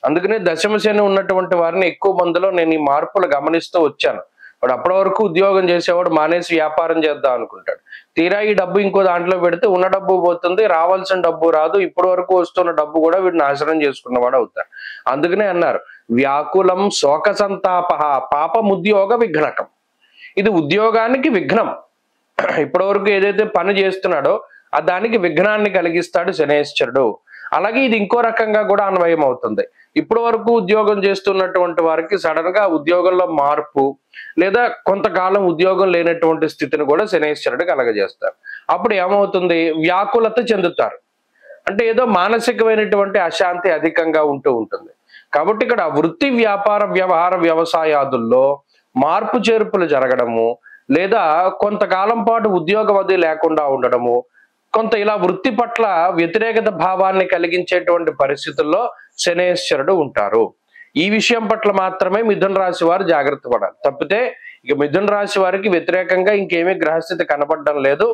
అందుకనే దశమ శని ఉన్నటువంటి వారిని ఎక్కువ మందిలో నేను ఈ మార్పులు గమనిస్తూ వచ్చాను. వాడు అప్పటి వరకు ఉద్యోగం చేసేవాడు మానేసి వ్యాపారం చేద్దాం అనుకుంటాడు. తీరా ఈ డబ్బు ఇంకో దాంట్లో పెడితే ఉన్న డబ్బు పోతుంది, రావాల్సిన డబ్బు రాదు, ఇప్పటి వరకు వస్తున్న డబ్బు కూడా వీడు నాశనం చేసుకున్నవాడు అవుతాడు. అందుకనే అన్నారు, వ్యాకులం శోక సంతాప పాపముద్యోగ విఘ్నకం. ఇది ఉద్యోగానికి విఘ్నం. ఇప్పటి వరకు ఏదైతే పని చేస్తున్నాడో ఆ దానికి విఘ్నాన్ని కలిగిస్తాడు శనేశ్వరుడు. అలాగే ఇది ఇంకో రకంగా కూడా అన్వయం అవుతుంది. ఇప్పటి వరకు ఉద్యోగం చేస్తున్నటువంటి వారికి సడన్ గా ఉద్యోగంలో మార్పు లేదా కొంతకాలం ఉద్యోగం లేనటువంటి స్థితిని కూడా శనేశ్వరుడు కలగజేస్తారు. అప్పుడు ఏమవుతుంది, వ్యాకులత చెందుతారు. అంటే ఏదో మానసికమైనటువంటి అశాంతి అధికంగా ఉంటూ ఉంటుంది. కాబట్టి ఇక్కడ వృత్తి వ్యాపార వ్యవహార వ్యవసాయాదుల్లో మార్పు చేర్పులు జరగడము, లేదా కొంతకాలం పాటు ఉద్యోగం అది లేకుండా ఉండడము, కొంత ఇలా వృత్తి పట్ల వ్యతిరేకత భావాన్ని కలిగించేటువంటి పరిస్థితుల్లో శనేశ్వరుడు ఉంటారు. ఈ విషయం పట్ల మాత్రమే మిథున రాశి వారు జాగ్రత్త పడాలి. తప్పితే ఇక మిథున రాశి వారికి వ్యతిరేకంగా ఇంకేమీ గ్రహస్థితి కనబడడం లేదు.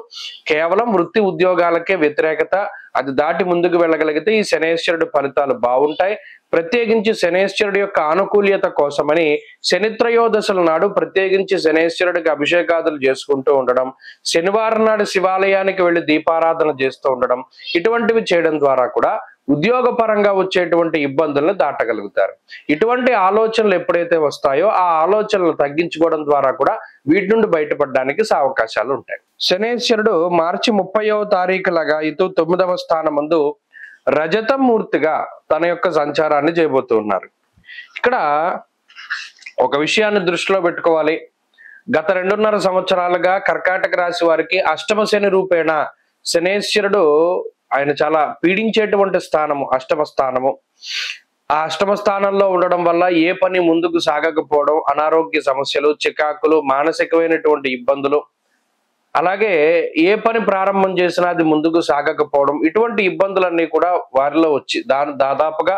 కేవలం వృత్తి ఉద్యోగాలకే వ్యతిరేకత. అది దాటి ముందుకు వెళ్ళగలిగితే ఈ శనేశ్వరుడు ఫలితాలు బాగుంటాయి. ప్రత్యేకించి శనేశ్వరుడు యొక్క ఆనుకూల్యత కోసమని శనిత్రయోదశుల నాడు ప్రత్యేకించి శనేశ్వరుడికి అభిషేకాదులు చేసుకుంటూ ఉండడం, శనివారం నాడు శివాలయానికి వెళ్లి దీపారాధన చేస్తూ ఉండడం, ఇటువంటివి చేయడం ద్వారా కూడా ఉద్యోగ పరంగా వచ్చేటువంటి ఇబ్బందులను దాటగలుగుతారు. ఇటువంటి ఆలోచనలు ఎప్పుడైతే వస్తాయో ఆ ఆలోచనలు తగ్గించుకోవడం ద్వారా కూడా వీటి నుండి బయటపడడానికి అవకాశాలు ఉంటాయి. శనేశ్వరుడు మార్చి 30వ తారీఖు లగాయితూ 9వ స్థానం ముందు రజతమూర్తిగా తన యొక్క సంచారాన్ని చేయబోతూ ఉన్నారు. ఇక్కడ ఒక విషయాన్ని దృష్టిలో పెట్టుకోవాలి. గత 2.5 సంవత్సరాలుగా కర్కాటక రాశి వారికి అష్టమ శని రూపేణ శనేశ్వరుడు ఆయన చాలా పీడించేటువంటి స్థానము అష్టమ స్థానము. ఆ అష్టమ స్థానంలో ఉండడం వల్ల ఏ పని ముందుకు సాగకపోవడం, అనారోగ్య సమస్యలు, చికాకులు, మానసికమైనటువంటి ఇబ్బందులు, అలాగే ఏ పని ప్రారంభం చేసినా అది ముందుకు సాగకపోవడం, ఇటువంటి ఇబ్బందులన్నీ కూడా వారిలో వచ్చి దాదాపుగా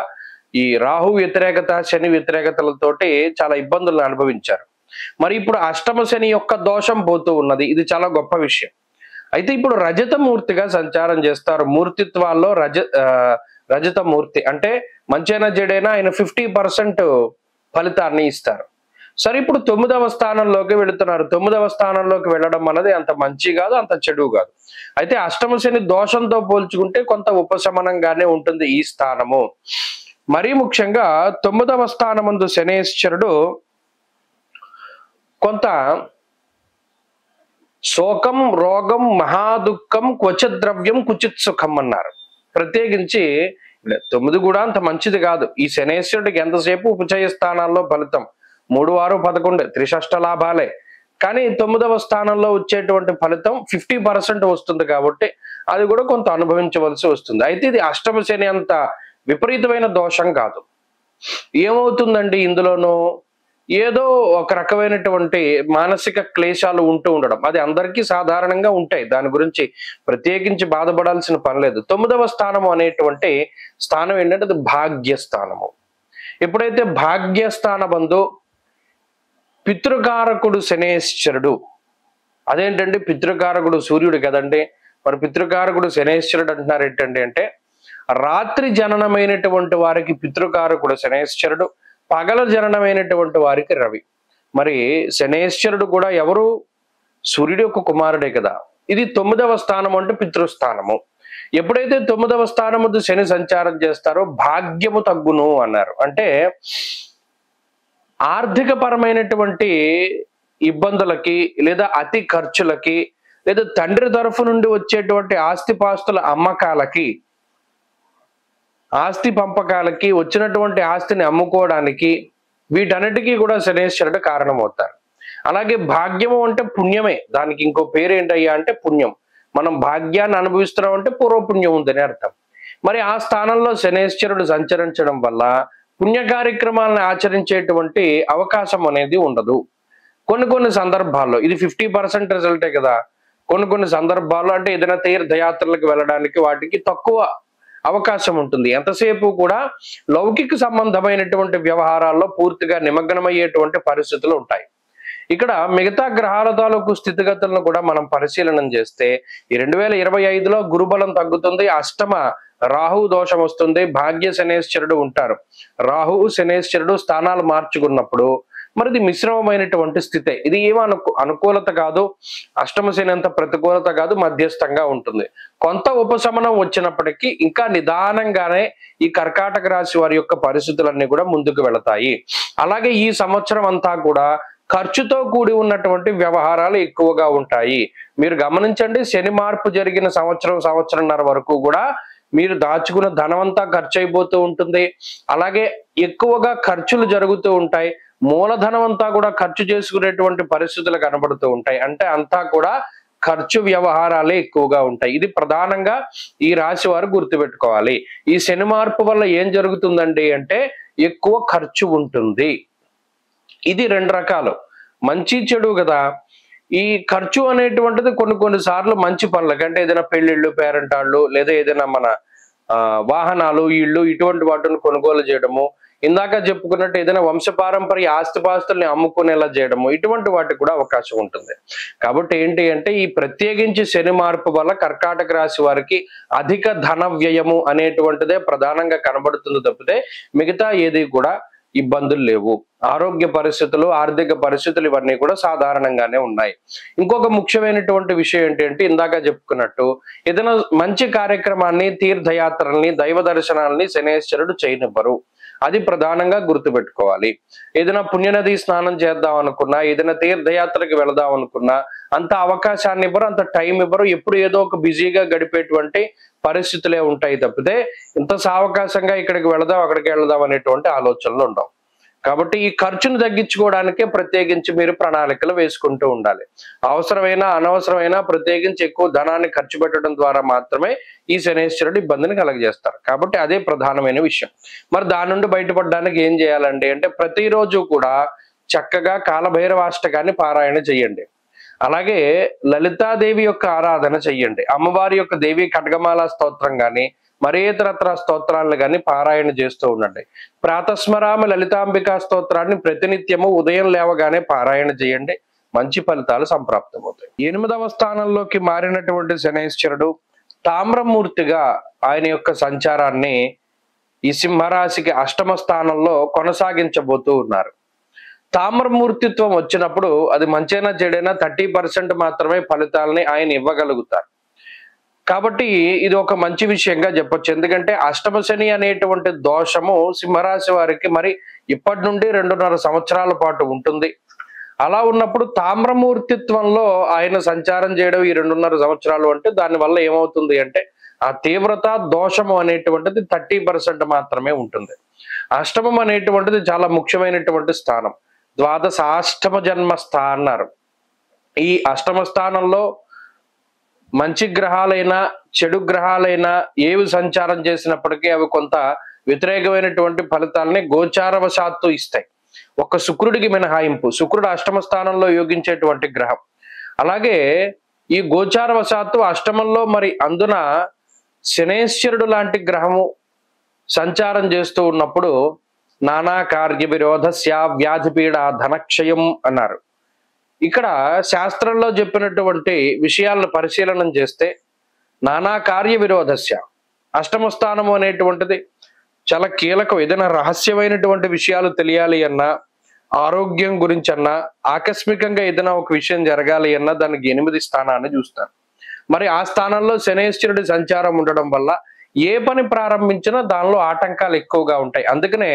ఈ రాహు వ్యతిరేకత, శని వ్యతిరేకతలతోటి చాలా ఇబ్బందులను అనుభవించారు. మరి ఇప్పుడు అష్టమ శని యొక్క దోషం పోతూ ఉన్నది. ఇది చాలా గొప్ప విషయం. అయితే ఇప్పుడు రజతమూర్తిగా సంచారం చేస్తారు. మూర్తిత్వాల్లో రజతమూర్తి అంటే మంచైనా చెడైనా ఆయన 50% ఫలితాన్ని ఇస్తారు. సరే, ఇప్పుడు 9వ స్థానంలోకి వెళుతున్నారు. 9వ స్థానంలోకి వెళ్ళడం అన్నది అంత మంచి కాదు, అంత చెడు కాదు. అయితే అష్టమ శని దోషంతో పోల్చుకుంటే కొంత ఉపశమనంగానే ఉంటుంది ఈ స్థానము. మరీ ముఖ్యంగా 9వ స్థానమందు శనేశ్వరుడు కొంత శోకం, రోగం, మహాదుఃఖం, క్వచిత్ ద్రవ్యం, కుచిత్ సుఖం అన్నారు. ప్రత్యేకించి 9 కూడా అంత మంచిది కాదు. ఈ శనేశ్వరుడికి ఎంతసేపు ఉపచయ స్థానాల్లో ఫలితం 3, 6, 11 త్రిషష్ట లాభాలే. కానీ 9వ స్థానంలో వచ్చేటువంటి ఫలితం 50% వస్తుంది కాబట్టి అది కూడా కొంత అనుభవించవలసి వస్తుంది. అయితే ఇది అష్టమ శని అంత విపరీతమైన దోషం కాదు. ఏమవుతుందండి ఇందులోనూ, ఏదో ఒక రకమైనటువంటి మానసిక క్లేశాలు ఉంటూ ఉండడం, అది అందరికీ సాధారణంగా ఉంటాయి. దాని గురించి ప్రత్యేకించి బాధపడాల్సిన పని లేదు. 9వ స్థానము అనేటువంటి స్థానం ఏంటంటే అది భాగ్యస్థానము. ఎప్పుడైతే భాగ్యస్థాన బంధు పితృకారకుడు శనేశ్వరుడు, అదేంటండి పితృకారకుడు సూర్యుడు కదండి, మరి పితృకారకుడు శనేశ్వరుడు అంటున్నారు ఏంటండి అంటే, రాత్రి జననమైనటువంటి వారికి పితృకారకుడు శనేశ్వరుడు, పగల జననమైనటువంటి వారికి రవి. మరి శనేశ్వరుడు కూడా ఎవరు, సూర్యుడి యొక్క కుమారుడే కదా. ఇది 9వ స్థానం అంటే పితృస్థానము. ఎప్పుడైతే 9వ స్థానము శని సంచారం చేస్తారో భాగ్యము తగ్గును అన్నారు. అంటే ఆర్థిక పరమైనటువంటి ఇబ్బందులకి, లేదా అతి ఖర్చులకి, లేదా తండ్రి తరఫు నుండి వచ్చేటువంటి ఆస్తిపాస్తుల అమ్మకాలకి, ఆస్తి పంపకాలకి, వచ్చినటువంటి ఆస్తిని అమ్ముకోవడానికి, వీటన్నిటికీ కూడా శనేశ్వరుడు కారణమవుతారు. అలాగే భాగ్యము అంటే పుణ్యమే. దానికి ఇంకో పేరు ఏంటయ్యా అంటే పుణ్యం. మనం భాగ్యాన్ని అనుభవిస్తున్నాం అంటే పూర్వపుణ్యం ఉందని అర్థం. మరి ఆ స్థానంలో శనేశ్వరుడు సంచరించడం వల్ల పుణ్య కార్యక్రమాలను ఆచరించేటువంటి అవకాశం అనేది ఉండదు. కొన్ని సందర్భాల్లో ఇది 50% రిజల్టే కదా. కొన్ని సందర్భాల్లో అంటే ఏదైనా తీర్థయాత్రలకు వెళ్ళడానికి వాటికి తక్కువ అవకాశం ఉంటుంది. ఎంతసేపు కూడా లౌకిక సంబంధమైనటువంటి వ్యవహారాల్లో పూర్తిగా నిమగ్నమయ్యేటువంటి పరిస్థితులు ఉంటాయి. ఇక్కడ మిగతా గ్రహాల తాలూకు స్థితిగతులను కూడా మనం పరిశీలనం చేస్తే ఈ 2025లో గురుబలం తగ్గుతుంది, అష్టమ రాహు దోషం వస్తుంది, భాగ్య శనేశ్వరుడు ఉంటారు. రాహు శనేశ్వరుడు స్థానాలు మార్చుకున్నప్పుడు మరి ఇది మిశ్రమమైనటువంటి స్థితే. ఇది ఏమో అనుకూలత కాదు, అష్టమ శని అంత ప్రతికూలత కాదు, మధ్యస్థంగా ఉంటుంది. కొంత ఉపశమనం వచ్చినప్పటికీ ఇంకా నిదానంగానే ఈ కర్కాటక రాశి వారి యొక్క పరిస్థితులన్నీ కూడా ముందుకు వెళతాయి. అలాగే ఈ సంవత్సరం అంతా కూడా ఖర్చుతో కూడి ఉన్నటువంటి వ్యవహారాలు ఎక్కువగా ఉంటాయి. మీరు గమనించండి, శని మార్పు జరిగిన సంవత్సరంన్నర వరకు కూడా మీరు దాచుకున్న ధనం అంతా ఖర్చు అయిపోతూ ఉంటుంది. అలాగే ఎక్కువగా ఖర్చులు జరుగుతూ ఉంటాయి, మూలధనం అంతా కూడా ఖర్చు చేసుకునేటువంటి పరిస్థితులు కనబడుతూ ఉంటాయి. అంటే అంతా కూడా ఖర్చు వ్యవహారాలే ఎక్కువగా ఉంటాయి. ఇది ప్రధానంగా ఈ రాశి వారు గుర్తుపెట్టుకోవాలి. ఈ శని మార్పు వల్ల ఏం జరుగుతుందండి అంటే ఎక్కువ ఖర్చు ఉంటుంది. ఇది రెండు రకాలు, మంచి చెడు కదా. ఈ ఖర్చు అనేటువంటిది కొన్ని సార్లు మంచి పనులకి, అంటే ఏదైనా పెళ్లిళ్ళు, పేరెంటాళ్ళు, లేదా ఏదైనా మన వాహనాలు, ఇళ్ళు, ఇటువంటి వాటిని కొనుగోలు చేయడము, ఇందాక చెప్పుకున్నట్టు ఏదైనా వంశపారంపర్య ఆస్తిపాస్తుల్ని అమ్ముకునేలా చేయడము, ఇటువంటి వాటికి కూడా అవకాశం ఉంటుంది. కాబట్టి ఏంటి అంటే ఈ ప్రత్యేకించి శని మార్పు వల్ల కర్కాటక రాశి వారికి అధిక ధన వ్యయము అనేటువంటిదే ప్రధానంగా కనబడుతుంది తప్పితే మిగతా ఏది కూడా ఇబ్బందులు లేవు. ఆరోగ్య పరిస్థితులు, ఆర్థిక పరిస్థితులు ఇవన్నీ కూడా సాధారణంగానే ఉన్నాయి. ఇంకొక ముఖ్యమైనటువంటి విషయం ఏంటంటే ఇందాక చెప్పుకున్నట్టు ఏదైనా మంచి కార్యక్రమాన్ని, తీర్థయాత్రల్ని, దైవ దర్శనాలని శనేశ్వరుడు చేయనివ్వరు. అది ప్రధానంగా గుర్తుపెట్టుకోవాలి. ఏదైనా పుణ్యనది స్నానం చేద్దాం అనుకున్నా, ఏదైనా తీర్థయాత్రకి వెళదాం అనుకున్నా అంత అవకాశాన్ని ఇవ్వరు, అంత టైం ఇవ్వరు. ఎప్పుడు ఏదో ఒక బిజీగా గడిపేటువంటి పరిస్థితులే ఉంటాయి తప్పితే ఇంత సావకాశంగా ఇక్కడికి వెళదాం, అక్కడికి వెళదాం అనేటువంటి ఆలోచనలు ఉండవు. కాబట్టి ఈ ఖర్చును తగ్గించుకోవడానికే ప్రత్యేకించి మీరు ప్రణాళికలు వేసుకుంటూ ఉండాలి. అవసరమైన అనవసరమైన ప్రత్యేకించి ఎక్కువ ధనాన్ని ఖర్చు పెట్టడం ద్వారా మాత్రమే ఈ శనేశ్వరుడు ఇబ్బందిని కలగజేస్తారు. కాబట్టి అదే ప్రధానమైన విషయం. మరి దాని నుండి బయటపడడానికి ఏం చేయాలండి అంటే ప్రతిరోజు కూడా చక్కగా కాలభైరవాష్టకాన్ని పారాయణ చెయ్యండి. అలాగే లలితాదేవి యొక్క ఆరాధన చెయ్యండి. అమ్మవారి యొక్క దేవి ఖడ్గమాల స్తోత్రం గాని మరే ఇతరత్ర స్తోత్రాలను కానీ పారాయణ చేస్తూ ఉండండి. ప్రాతస్మరామ లలితాంబికా స్తోత్రాన్ని ప్రతినిత్యము ఉదయం లేవగానే పారాయణ చేయండి. మంచి ఫలితాలు సంప్రాప్తమవుతాయి. 8వ స్థానంలోకి మారినటువంటి శనేశ్వరుడు తామ్రమూర్తిగా ఆయన యొక్క సంచారాన్ని ఈ సింహరాశికి అష్టమ స్థానంలో కొనసాగించబోతూ ఉన్నారు. తామ్రమూర్తిత్వం వచ్చినప్పుడు అది మంచైనా చెడైనా 30% మాత్రమే ఫలితాలని ఆయన ఇవ్వగలుగుతారు. కాబట్టి ఇది ఒక మంచి విషయంగా చెప్పొచ్చు. ఎందుకంటే అష్టమ శని అనేటువంటి దోషము సింహరాశి వారికి మరి ఇప్పటి నుండి 2.5 సంవత్సరాల పాటు ఉంటుంది. అలా ఉన్నప్పుడు తామ్రమూర్తిత్వంలో ఆయన సంచారం చేయడం ఈ 2.5 సంవత్సరాలు అంటే దానివల్ల ఏమవుతుంది అంటే ఆ తీవ్రత దోషము అనేటువంటిది 30% మాత్రమే ఉంటుంది. అష్టమం అనేటువంటిది చాలా ముఖ్యమైనటువంటి స్థానం. ద్వాదశాష్టమ జన్మస్థ అన్నారు. ఈ అష్టమ స్థానంలో మంచి గ్రహాలైనా చెడు గ్రహాలైనా ఏవి సంచారం చేసినప్పటికీ అవి కొంత వ్యతిరేకమైనటువంటి ఫలితాలని గోచారవశాత్తు ఇస్తాయి. ఒక్క శుక్రుడికి మినహాయింపు. శుక్రుడు అష్టమ స్థానంలో యోగించేటువంటి గ్రహం. అలాగే ఈ గోచారవశాత్తు అష్టమంలో మరి అందున శనేశ్వరుడు లాంటి గ్రహము సంచారం చేస్తూ ఉన్నప్పుడు నానా కార్య విరోధస్య వ్యాధిపీడ ధనక్షయం అన్నారు. ఇక్కడ శాస్త్రంలో చెప్పినటువంటి విషయాలను పరిశీలనం చేస్తే నానా కార్య విరోధస్య అష్టమ స్థానము అనేటువంటిది చాలా కీలకం. ఏదైనా రహస్యమైనటువంటి విషయాలు తెలియాలి అన్నా, ఆరోగ్యం గురించి అన్నా, ఆకస్మికంగా ఏదైనా ఒక విషయం జరగాలి అన్నా దానికి 8 స్థానాన్ని చూస్తారు. మరి ఆ స్థానంలో శనేశ్వరుడి సంచారం ఉండడం వల్ల ఏ పని ప్రారంభించినా దానిలో ఆటంకాలు ఎక్కువగా ఉంటాయి. అందుకనే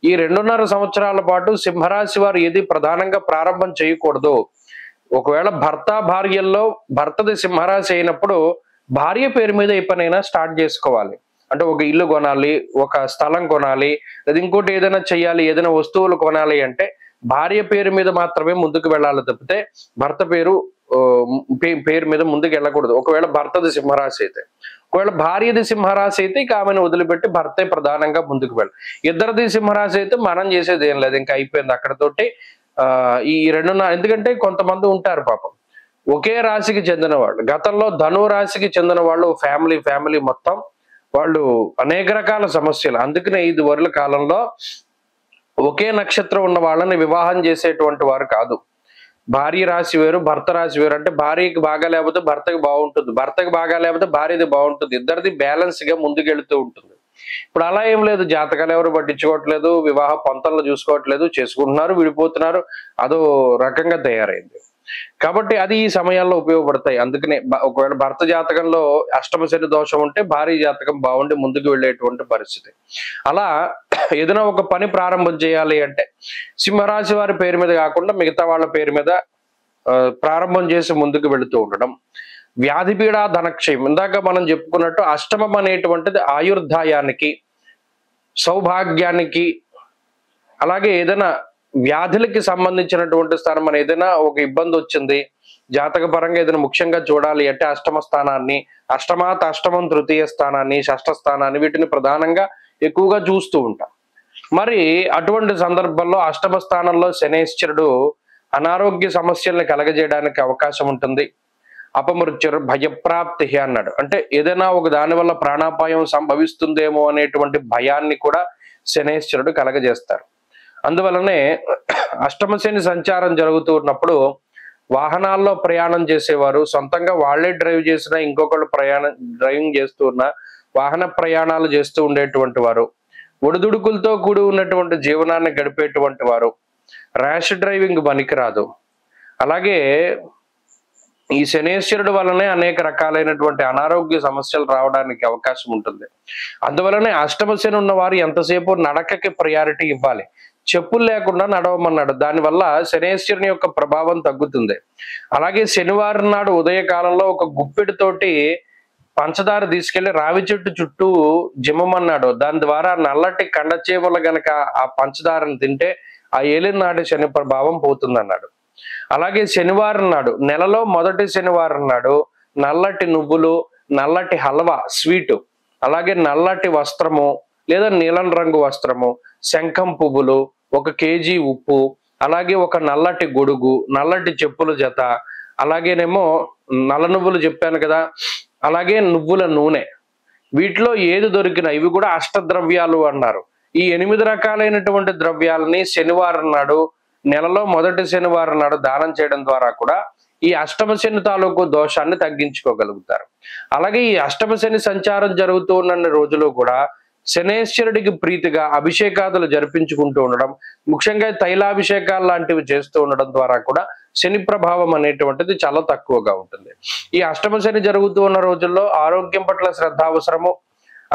ఈ 2.5 సంవత్సరాల పాటు సింహరాశి వారు ఏది ప్రధానంగా ప్రారంభం చేయకూడదు. ఒకవేళ భర్త భార్యల్లో భర్తది సింహరాశి అయినప్పుడు భార్య పేరు మీద ఏ పనైనా స్టార్ట్ చేసుకోవాలి. అంటే ఒక ఇల్లు కొనాలి, ఒక స్థలం కొనాలి, లేదా ఇంకోటి ఏదైనా చెయ్యాలి, ఏదైనా వస్తువులు కొనాలి అంటే భార్య పేరు మీద మాత్రమే ముందుకు వెళ్ళాలి తప్పితే భర్త పేరు మీద ముందుకు వెళ్ళకూడదు. ఒకవేళ భర్తది సింహరాశి అయితే, ఒకవేళ భార్యది సింహరాశి అయితే ఇక ఆమెను వదిలిపెట్టి భర్తే ప్రధానంగా ముందుకు వెళ్ళాలి. ఇద్దరిది సింహరాశి అయితే మనం చేసేది ఏం లేదు, ఇంకా అయిపోయింది అక్కడతోటి. ఈ 2.5 ఎందుకంటే కొంతమంది ఉంటారు పాపం ఒకే రాశికి చెందిన వాళ్ళు. గతంలో ధను రాశికి చెందిన వాళ్ళు ఫ్యామిలీ మొత్తం వాళ్ళు అనేక రకాల సమస్యలు. అందుకనే 5 వరుల కాలంలో ఒకే నక్షత్రం ఉన్న వాళ్ళని వివాహం చేసేటువంటి వారు కాదు. భార్య రాశి వేరు, భర్త రాశి వేరు. అంటే భార్యకి బాగా లేకపోతే భర్తకి బాగుంటుంది, భర్తకి బాగా లేకపోతే భార్యది బాగుంటుంది, ఇద్దరిది బ్యాలెన్స్ గా ముందుకెళ్తూ ఉంటుంది. ఇప్పుడు అలా ఏం లేదు, జాతకాలు ఎవరు పట్టించుకోవట్లేదు, వివాహ పొంతనలు చూసుకోవట్లేదు, చేసుకుంటున్నారు, విడిపోతున్నారు, అదో రకంగా తయారైంది. కాబట్టి అది ఈ సమయాల్లో ఉపయోగపడతాయి. అందుకనే ఒకవేళ భర్త జాతకంలో అష్టమ శని దోషం ఉంటే భార్య జాతకం బాగుండి ముందుకు వెళ్ళేటువంటి పరిస్థితి. అలా ఏదైనా ఒక పని ప్రారంభం చేయాలి అంటే సింహరాశి వారి పేరు మీద కాకుండా మిగతా వాళ్ళ పేరు మీద ప్రారంభం చేసి ముందుకు వెళుతూ ఉండడం. వ్యాధి పీడ ధనక్షయం, ఇందాక మనం చెప్పుకున్నట్టు అష్టమం అనేటువంటిది ఆయుర్దాయానికి, సౌభాగ్యానికి, అలాగే ఏదైనా వ్యాధులకి సంబంధించినటువంటి స్థానం. మన ఏదైనా ఒక ఇబ్బంది వచ్చింది జాతక పరంగా ఏదైనా ముఖ్యంగా చూడాలి అంటే అష్టమ స్థానాన్ని, అష్టమాత్ అష్టమం తృతీయ స్థానాన్ని, షష్ఠ స్థానాన్ని, వీటిని ప్రధానంగా ఎక్కువగా చూస్తూ ఉంటాం. మరి అటువంటి సందర్భంలో అష్టమ స్థానంలో శనేశ్వరుడు అనారోగ్య సమస్యల్ని కలగజేయడానికి అవకాశం ఉంటుంది. అపమృత్యుర్ భయప్రాప్తి అన్నాడు, అంటే ఏదైనా ఒక దాని వల్ల ప్రాణాపాయం సంభవిస్తుందేమో అనేటువంటి భయాన్ని కూడా శనేశ్వరుడు కలగజేస్తారు. అందువలనే అష్టమ శని సంచారం జరుగుతూ ఉన్నప్పుడు వాహనాల్లో ప్రయాణం చేసేవారు, సొంతంగా వాళ్లే డ్రైవ్ చేసినా ఇంకొకళ్ళు డ్రైవింగ్ చేస్తూ ఉన్నా వాహన ప్రయాణాలు చేస్తూ ఉండేటువంటి వారు, ఒడిదుడుకులతో కూడి ఉన్నటువంటి జీవనాన్ని గడిపేటువంటి వారు, ర్యాష్ డ్రైవింగ్ పనికిరాదు. అలాగే ఈ శనేశ్వరుడు వలనే అనేక రకాలైనటువంటి అనారోగ్య సమస్యలు రావడానికి అవకాశం ఉంటుంది. అందువలనే అష్టమ శని ఉన్న వారు ఎంతసేపు నడకకి ప్రయారిటీ ఇవ్వాలి, చెప్పులు లేకుండా నడవమన్నాడు. దానివల్ల శనేశ్వరుని యొక్క ప్రభావం తగ్గుతుంది. అలాగే శనివారం నాడు ఉదయకాలంలో ఒక గుప్పెడితోటి పంచదార తీసుకెళ్లి రావి చెట్టు చుట్టూ జిమ్మమన్నాడు. దాని ద్వారా నల్లటి కండచీమలు గనక ఆ పంచదారను తింటే ఆ ఏలినాటి శని ప్రభావం పోతుందన్నాడు. అలాగే శనివారం నాడు, నెలలో మొదటి శనివారం నాడు నల్లటి నువ్వులు, నల్లటి హల్వా స్వీటు, అలాగే నల్లటి వస్త్రము లేదా నీలం రంగు వస్త్రము, శంఖం పువ్వులు, 1 కేజీ ఉప్పు, అలాగే ఒక నల్లటి గొడుగు, నల్లటి చెప్పుల జత, అలాగేనేమో నల్ల నువ్వులు చెప్పాను కదా, అలాగే నువ్వుల నూనె, వీటిలో ఏది దొరికినా ఇవి కూడా అష్టద్రవ్యాలు అన్నారు. ఈ 8 రకాలైనటువంటి ద్రవ్యాలని శనివారం నాడు, నెలలో మొదటి శనివారం నాడు దానం చేయడం ద్వారా కూడా ఈ అష్టమ శని తాలూకు దోషాన్ని తగ్గించుకోగలుగుతారు. అలాగే ఈ అష్టమ శని సంచారం జరుగుతూ ఉన్న రోజులు కూడా శనేశ్వరుడికి ప్రీతిగా అభిషేకాదులు జరిపించుకుంటూ ఉండడం, ముఖ్యంగా తైలాభిషేకాలు లాంటివి చేస్తూ ఉండడం ద్వారా కూడా శని ప్రభావం అనేటువంటిది చాలా తక్కువగా ఉంటుంది. ఈ అష్టమ శని జరుగుతూ ఉన్న రోజుల్లో ఆరోగ్యం పట్ల శ్రద్ధ అవసరము.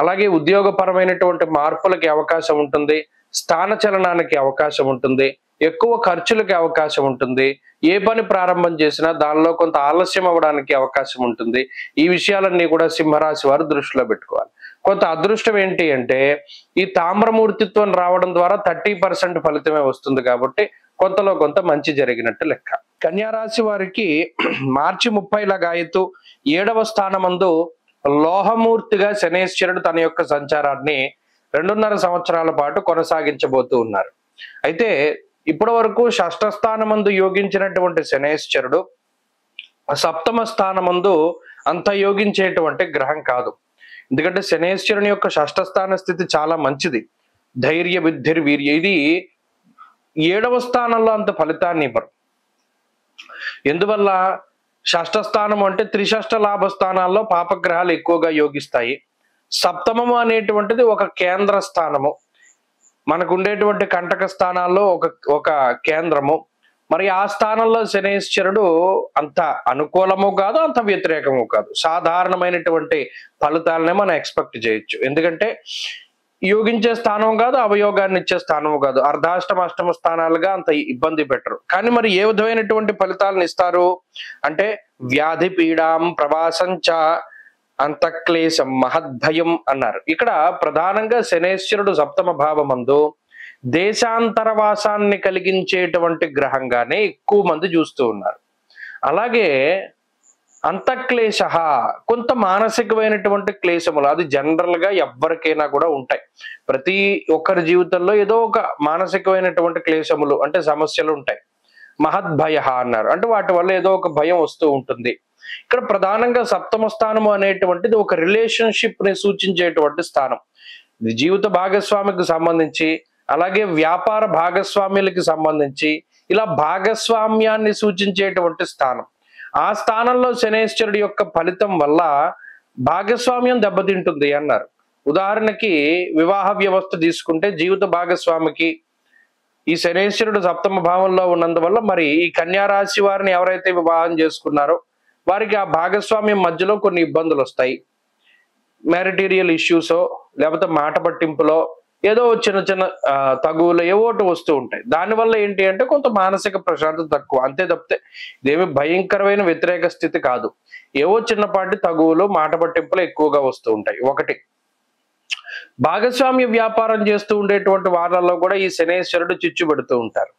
అలాగే ఉద్యోగపరమైనటువంటి మార్పులకి అవకాశం ఉంటుంది, స్థాన చలనానికి అవకాశం ఉంటుంది, ఎక్కువ ఖర్చులకి అవకాశం ఉంటుంది, ఏ పని ప్రారంభం చేసినా దానిలో కొంత ఆలస్యం అవ్వడానికి అవకాశం ఉంటుంది. ఈ విషయాలన్నీ కూడా సింహరాశి వారు దృష్టిలో పెట్టుకోవాలి. కొంత అదృష్టం ఏంటి అంటే ఈ తామ్రమూర్తిత్వం రావడం ద్వారా 30% ఫలితమే వస్తుంది కాబట్టి కొంతలో కొంత మంచి జరిగినట్టు లెక్క. కన్యారాశి వారికి మార్చి 30 లాగాయతు 7వ స్థానమందు లోహమూర్తిగా శనేశ్వరుడు తన యొక్క సంచారాన్ని 2.5 సంవత్సరాల పాటు కొనసాగించబోతూ ఉన్నారు. అయితే ఇప్పటి వరకు షష్ఠ స్థానమందు యోగించినటువంటి శనేశ్వరుడు సప్తమ స్థానమందు అంత యోగించేటువంటి గ్రహం కాదు. ఎందుకంటే శనేశ్వరుని యొక్క షష్ఠ స్థాన స్థితి చాలా మంచిది, ధైర్య బుద్ధిర్ వీర్య. ఇది 7వ స్థానంలో అంత ఫలితాన్ని ఇవ్వరు. ఎందువల్ల? షష్ఠ స్థానం అంటే త్రిషష్ఠ లాభ స్థానాల్లో పాపగ్రహాలు ఎక్కువగా యోగిస్తాయి. సప్తమము అనేటువంటిది ఒక కేంద్ర స్థానము, మనకు ఉండేటువంటి కంటక స్థానాల్లో ఒక కేంద్రము. మరి ఆ స్థానంలో శనేశ్వరుడు అంత అనుకూలము కాదు, అంత వ్యతిరేకము కాదు, సాధారణమైనటువంటి ఫలితాలనే మనం ఎక్స్పెక్ట్ చేయొచ్చు. ఎందుకంటే యోగించే స్థానం కాదు, అవయోగాన్ని ఇచ్చే స్థానము కాదు, అర్ధాష్టమ అష్టమ స్థానాలుగా అంత ఇబ్బంది పెట్టరు. కానీ మరి ఏ విధమైనటువంటి ఫలితాలను ఇస్తారు అంటే వ్యాధి పీడాం ప్రవాసంచ అంతఃక్లేశం మహద్భయం అన్నారు. ఇక్కడ ప్రధానంగా శనేశ్వరుడు సప్తమ భావమందు దేశాంతరవాసాన్ని కలిగించేటువంటి గ్రహంగానే ఎక్కువ మంది చూస్తూ ఉన్నారు. అలాగే అంతఃక్లేశ, కొంత మానసికమైనటువంటి క్లేశములు, అది జనరల్ గా ఎవరికైనా కూడా ఉంటాయి. ప్రతి ఒక్కరి జీవితంలో ఏదో ఒక మానసికమైనటువంటి క్లేశములు అంటే సమస్యలు ఉంటాయి. మహద్భయ అన్నారు, అంటే వాటి వల్ల ఏదో ఒక భయం వస్తూ ఉంటుంది. ఇక్కడ ప్రధానంగా సప్తమ స్థానము అనేటువంటిది ఒక రిలేషన్షిప్ ని సూచించేటువంటి స్థానం. ఇది జీవిత భాగస్వామికి సంబంధించి అలాగే వ్యాపార భాగస్వామ్యులకి సంబంధించి ఇలా భాగస్వామ్యాన్ని సూచించేటువంటి స్థానం. ఆ స్థానంలో శనేశ్వరుడి యొక్క ఫలితం వల్ల భాగస్వామ్యం దెబ్బతింటుంది అన్నారు. ఉదాహరణకి వివాహ వ్యవస్థ తీసుకుంటే జీవిత భాగస్వామికి ఈ శనేశ్వరుడు సప్తమ భావంలో ఉన్నందువల్ల మరి ఈ కన్యా రాశి వారిని ఎవరైతే వివాహం చేసుకున్నారో వారికి ఆ భాగస్వామ్యం మధ్యలో కొన్ని ఇబ్బందులు వస్తాయి. మ్యారిటీరియల్ ఇష్యూసో లేకపోతే మాట పట్టింపులో ఏదో చిన్న చిన్న తగువులు ఏవోటి వస్తూ ఉంటాయి. దానివల్ల ఏంటి అంటే కొంత మానసిక ప్రశాంతత తక్కువ, అంతే తప్పితే ఇదేమి భయంకరమైన వ్యతిరేక స్థితి కాదు. ఏవో చిన్నపాటి తగువులు మాట పట్టింపులు ఎక్కువగా వస్తూ ఉంటాయి. ఒకటి, భాగస్వామ్య వ్యాపారం చేస్తూ ఉండేటువంటి వారిలో కూడా ఈ శనేశ్వరుడు చిచ్చు పెడుతూ ఉంటారు.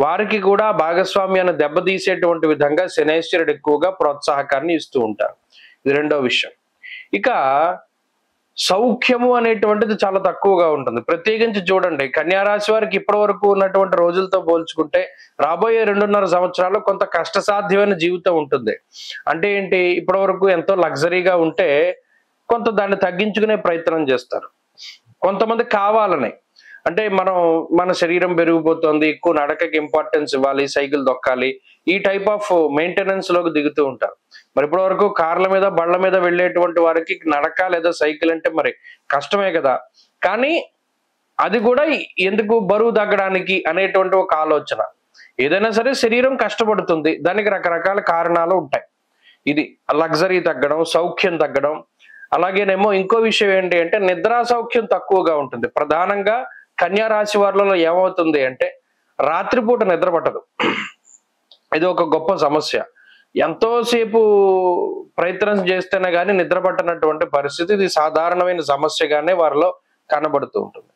వారికి కూడా భాగస్వామ్యాన్ని దెబ్బతీసేటువంటి విధంగా శనేశ్వరుడు ఎక్కువగా ప్రోత్సాహకాన్ని ఇస్తూ ఉంటారు. ఇది రెండో విషయం. ఇక సౌఖ్యము అనేటువంటిది చాలా తక్కువగా ఉంటుంది. ప్రత్యేకించి చూడండి, కన్యా రాశి వారికి ఇప్పటి వరకు ఉన్నటువంటి రోజులతో పోల్చుకుంటే రాబోయే 2.5 సంవత్సరాలు కొంత కష్టసాధ్యమైన జీవితం ఉంటుంది. అంటే ఏంటి, ఇప్పటి వరకు ఎంతో లగ్జరీగా ఉంటే కొంత దాన్ని తగ్గించుకునే ప్రయత్నం చేస్తారు. కొంతమంది కావాలని, అంటే మన శరీరం పెరిగిపోతుంది, ఎక్కువ నడకకి ఇంపార్టెన్స్ ఇవ్వాలి, సైకిల్ దొక్కాలి, ఈ టైప్ ఆఫ్ మెయింటెనెన్స్ లోకి దిగుతూ ఉంటారు. మరి ఇప్పటి వరకు కార్ల మీద బళ్ళ మీద వెళ్ళేటువంటి వారికి నడక లేదా సైకిల్ అంటే మరి కష్టమే కదా. కానీ అది కూడా ఎందుకు, బరువు తగ్గడానికి అనేటువంటి ఒక ఆలోచన. ఏదైనా సరే శరీరం కష్టపడుతుంది, దానికి రకరకాల కారణాలు ఉంటాయి. ఇది లగ్జరీ తగ్గడం, సౌఖ్యం తగ్గడం. అలాగేనేమో ఇంకో విషయం ఏంటి అంటే నిద్రా సౌఖ్యం తక్కువగా ఉంటుంది. ప్రధానంగా కన్యా రాశి వారిలో ఏమవుతుంది అంటే రాత్రిపూట నిద్ర పట్టదు. ఇది ఒక గొప్ప సమస్య. ఎంతోసేపు ప్రయత్నం చేస్తేనే కానీ నిద్ర పట్టనటువంటి పరిస్థితి, ఇది సాధారణమైన సమస్యగానే వారిలో కనబడుతూ ఉంటుంది.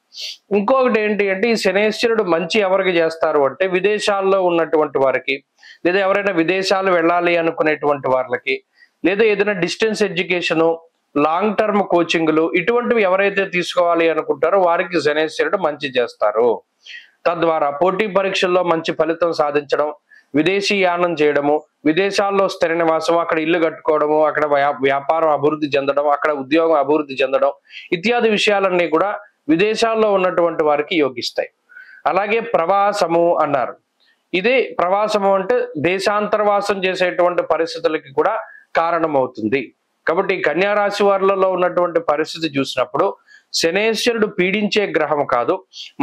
ఇంకొకటి ఏంటి అంటే ఈ శనేశ్వరుడు మంచి ఎవరికి చేస్తారు అంటే విదేశాల్లో ఉన్నటువంటి వారికి, లేదా ఎవరైనా విదేశాలు వెళ్ళాలి అనుకునేటువంటి వాళ్ళకి, లేదా ఏదైనా డిస్టెన్స్ ఎడ్యుకేషను, లాంగ్ టర్మ్ కోచింగ్లు ఇటువంటివి ఎవరైతే తీసుకోవాలి అనుకుంటారో వారికి శనేశ్వరుడు మంచి చేస్తారు. తద్వారా పోటీ పరీక్షల్లో మంచి ఫలితం సాధించడం, విదేశీ యానం చేయడము, విదేశాల్లో స్థిర నివాసం, అక్కడ ఇల్లు కట్టుకోవడము, అక్కడ వ్యాపారం అభివృద్ధి చెందడం, అక్కడ ఉద్యోగం అభివృద్ధి చెందడం ఇత్యాది విషయాలన్నీ కూడా విదేశాల్లో ఉన్నటువంటి వారికి యోగిస్తాయి. అలాగే ప్రవాసము అన్నారు. ఇదే ప్రవాసము అంటే దేశాంతరవాసం చేసేటువంటి పరిస్థితులకి కూడా కారణమవుతుంది. కాబట్టి కన్యా రాశి వారిలో ఉన్నటువంటి పరిస్థితి చూసినప్పుడు శనేశ్వరుడు పీడించే గ్రహం కాదు,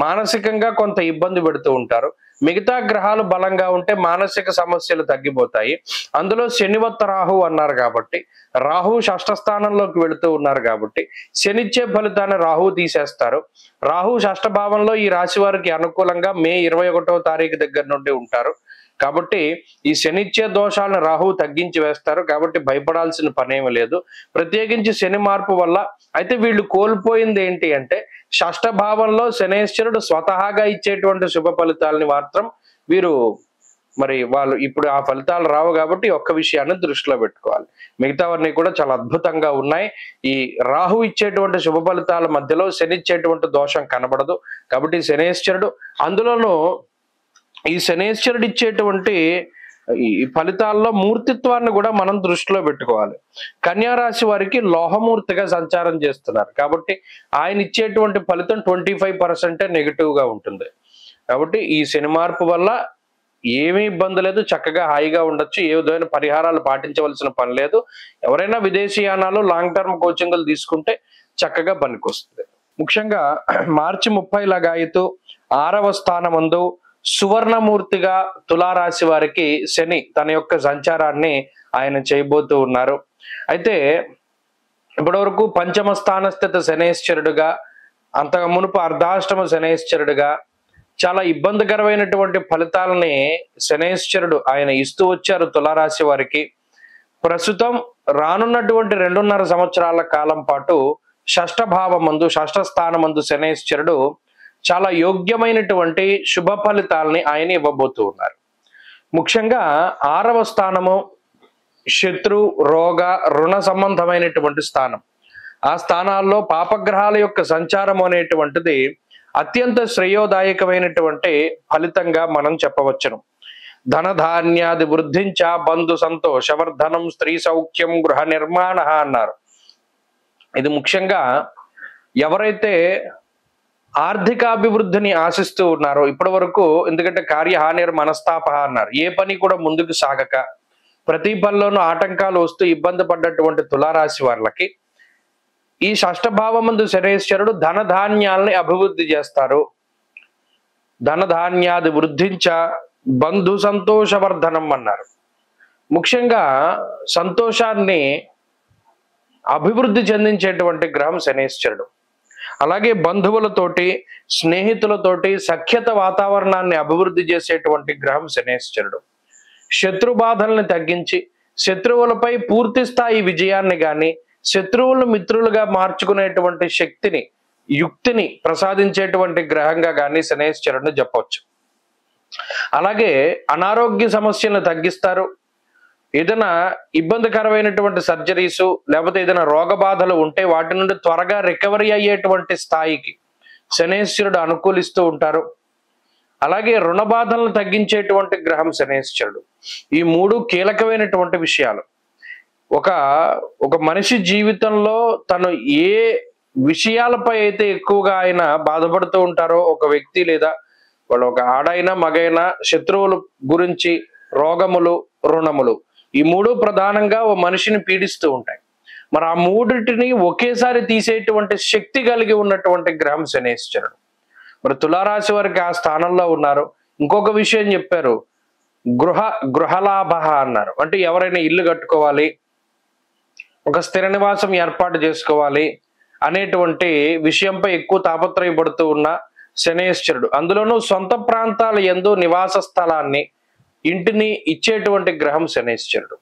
మానసికంగా కొంత ఇబ్బంది పెడుతూ ఉంటారు. మిగతా గ్రహాలు బలంగా ఉంటే మానసిక సమస్యలు తగ్గిపోతాయి. అందులో శనివత్త రాహు అన్నారు కాబట్టి, రాహు షష్ఠ స్థానంలోకి వెళుతూ ఉన్నారు కాబట్టి శనిచ్చే ఫలితాన్ని రాహు తీసేస్తారు. రాహు షష్ఠ భావంలో ఈ రాశి వారికి అనుకూలంగా మే 21వ తారీఖు దగ్గర నుండి ఉంటారు. కాబట్టి ఈ శనిచ్చే దోషాలను రాహు తగ్గించి వేస్తారు. కాబట్టి భయపడాల్సిన పనేమి లేదు. ప్రత్యేకించి శని మార్పు వల్ల అయితే వీళ్ళు కోల్పోయింది ఏంటి అంటే షష్ఠ భావంలో శనేశ్వరుడు స్వతహాగా ఇచ్చేటువంటి శుభ ఫలితాలని మాత్రం వీరు వాళ్ళు ఇప్పుడు ఆ ఫలితాలు రావు. కాబట్టి ఒక్క విషయాన్ని దృష్టిలో పెట్టుకోవాలి. మిగతావన్నీ కూడా చాలా అద్భుతంగా ఉన్నాయి. ఈ రాహు ఇచ్చేటువంటి శుభ ఫలితాల మధ్యలో శని ఇచ్చేటువంటి దోషం కనబడదు. కాబట్టి శనేశ్వరుడు, అందులోనూ ఈ శనేశ్వరుడు ఇచ్చేటువంటి ఈ ఫలితాల్లో మూర్తిత్వాన్ని కూడా మనం దృష్టిలో పెట్టుకోవాలి. కన్యా రాశి వారికి లోహమూర్తిగా సంచారం చేస్తున్నారు కాబట్టి ఆయన ఇచ్చేటువంటి ఫలితం 25% నెగిటివ్ గా ఉంటుంది. కాబట్టి ఈ శని మార్పు వల్ల ఏమీ ఇబ్బంది లేదు, చక్కగా హాయిగా ఉండొచ్చు. ఏ విధమైన పరిహారాలు పాటించవలసిన పని లేదు. ఎవరైనా విదేశీయానాలు, లాంగ్ టర్మ్ కోచింగ్లు తీసుకుంటే చక్కగా పనికొస్తుంది. ముఖ్యంగా మార్చి 30 లగాయతు 6వ స్థానమందు సువర్ణమూర్తిగా తులారాశి వారికి శని తన యొక్క సంచారాన్ని ఆయన చేయబోతూ ఉన్నారు. అయితే ఇప్పటి వరకు పంచమ స్థాన స్థిత శనేశ్వరుడుగా, అంతకు మునుపు అర్ధాష్టమ శనేశ్వరుడుగా చాలా ఇబ్బందికరమైనటువంటి ఫలితాలని శనేశ్వరుడు ఆయన ఇస్తూ వచ్చారు తులారాశి వారికి. ప్రస్తుతం రానున్నటువంటి 2.5 సంవత్సరాల కాలం పాటు షష్ఠ భావమందు, షష్ఠ స్థానమందు శనేశ్వరుడు చాలా యోగ్యమైనటువంటి శుభ ఫలితాలని ఆయన ఇవ్వబోతూ ఉన్నారు. ముఖ్యంగా 6వ స్థానము శత్రు, రోగ, రుణ సంబంధమైనటువంటి స్థానం. ఆ స్థానాల్లో పాపగ్రహాల యొక్క సంచారం అనేటువంటిది అత్యంత శ్రేయోదాయకమైనటువంటి ఫలితంగా మనం చెప్పవచ్చును. ధనధాన్యాది వృద్ధించ, బంధు సంతోషవర్ధనం, స్త్రీ సౌఖ్యం, గృహ నిర్మాణ అన్నారు. ఇది ముఖ్యంగా ఎవరైతే ఆర్థికాభివృద్ధిని ఆశిస్తూ ఉన్నారు ఇప్పటి వరకు. ఎందుకంటే కార్యహానిర్ మనస్తాప అన్నారు. ఏ పని కూడా ముందుకు సాగక ప్రతి పనిలోనూ ఆటంకాలు వస్తూ ఇబ్బంది పడ్డటువంటి తులారాశి వాళ్ళకి ఈ షష్ఠభావమందు శనైశ్వరుడు ధనధాన్యాల్ని అభివృద్ధి చేస్తారు. ధనధాన్యాది వృద్ధించ బంధు సంతోషవర్ధనం అన్నారు. ముఖ్యంగా సంతోషాన్ని అభివృద్ధి చెందించేటువంటి గ్రహం శనైశ్వరుడు. అలాగే బంధువులతోటి స్నేహితులతోటి సఖ్యత వాతావరణాన్ని అభివృద్ధి చేసేటువంటి గ్రహం శనైశ్వరుడు. శత్రు బాధల్ని తగ్గించి శత్రువులపై పూర్తి స్థాయి విజయాన్ని గాని శత్రువులు మిత్రులుగా మార్చుకునేటువంటి శక్తిని యుక్తిని ప్రసాదించేటువంటి గ్రహంగా కానీ శనైశ్వరుడిని చెప్పవచ్చు. అలాగే అనారోగ్య సమస్యలను తగ్గిస్తారు. ఏదైనా ఇబ్బందికరమైనటువంటి సర్జరీసు లేకపోతే ఏదైనా రోగ బాధలు ఉంటే వాటి నుండి త్వరగా రికవరీ అయ్యేటువంటి స్థాయికి శనైశ్వరుడు అనుకూలిస్తూ ఉంటారు. అలాగే రుణ బాధలను తగ్గించేటువంటి గ్రహం శనైశ్వరుడు. ఈ మూడు కీలకమైనటువంటి విషయాలు. ఒక మనిషి జీవితంలో తను ఏ విషయాలపై అయితే ఎక్కువగా ఆయన బాధపడుతూ ఉంటారో ఒక వ్యక్తి లేదా వాళ్ళు ఒక ఆడైనా మగైనా శత్రువుల గురించి రోగములు రుణములు ఈ మూడు ప్రధానంగా ఓ మనిషిని పీడిస్తూ ఉంటాయి. మరి ఆ మూడిటిని ఒకేసారి తీసేటువంటి శక్తి కలిగి ఉన్నటువంటి గ్రహం శనైశ్వరుడు. మరి తులారాశి వారికి ఆ స్థానంలో ఉన్నారు. ఇంకొక విషయం చెప్పారు, గృహలాభ అన్నారు. అంటే ఎవరైనా ఇల్లు కట్టుకోవాలి, ఒక స్థిర నివాసం ఏర్పాటు చేసుకోవాలి అనేటువంటి విషయంపై ఎక్కువ తాపత్రయపడుతూ ఉన్న శనైశ్వరుడు. అందులోనూ సొంత ప్రాంతాల యందు నివాస స్థలాన్ని ఇంటిని ఇచ్చేటువంటి గ్రహం శనైశ్వరుడు.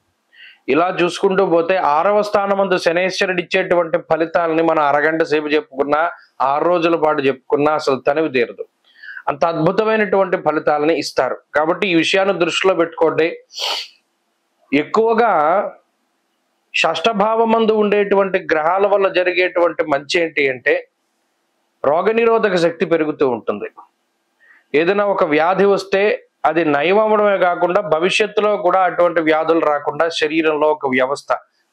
ఇలా చూసుకుంటూ పోతే 6వ స్థానమందు శనైశ్వరుడు ఇచ్చేటువంటి ఫలితాలని మనం అరగంట సేపు చెప్పుకున్నా 6 రోజుల పాటు చెప్పుకున్నా అసలు తనివి తీరదు. అంత అద్భుతమైనటువంటి ఫలితాలని ఇస్తారు. కాబట్టి ఈ విషయాన్ని దృష్టిలో పెట్టుకోండి. ఎక్కువగా షష్ఠభావమందు ఉండేటువంటి గ్రహాల వల్ల జరిగేటువంటి మంచి ఏంటి అంటే రోగనిరోధక శక్తి పెరుగుతూ ఉంటుంది. ఏదైనా ఒక వ్యాధి వస్తే అది నయమవడమే కాకుండా భవిష్యత్తులో కూడా అటువంటి వ్యాధులు రాకుండా శరీరంలో ఒక వ్యవస్థ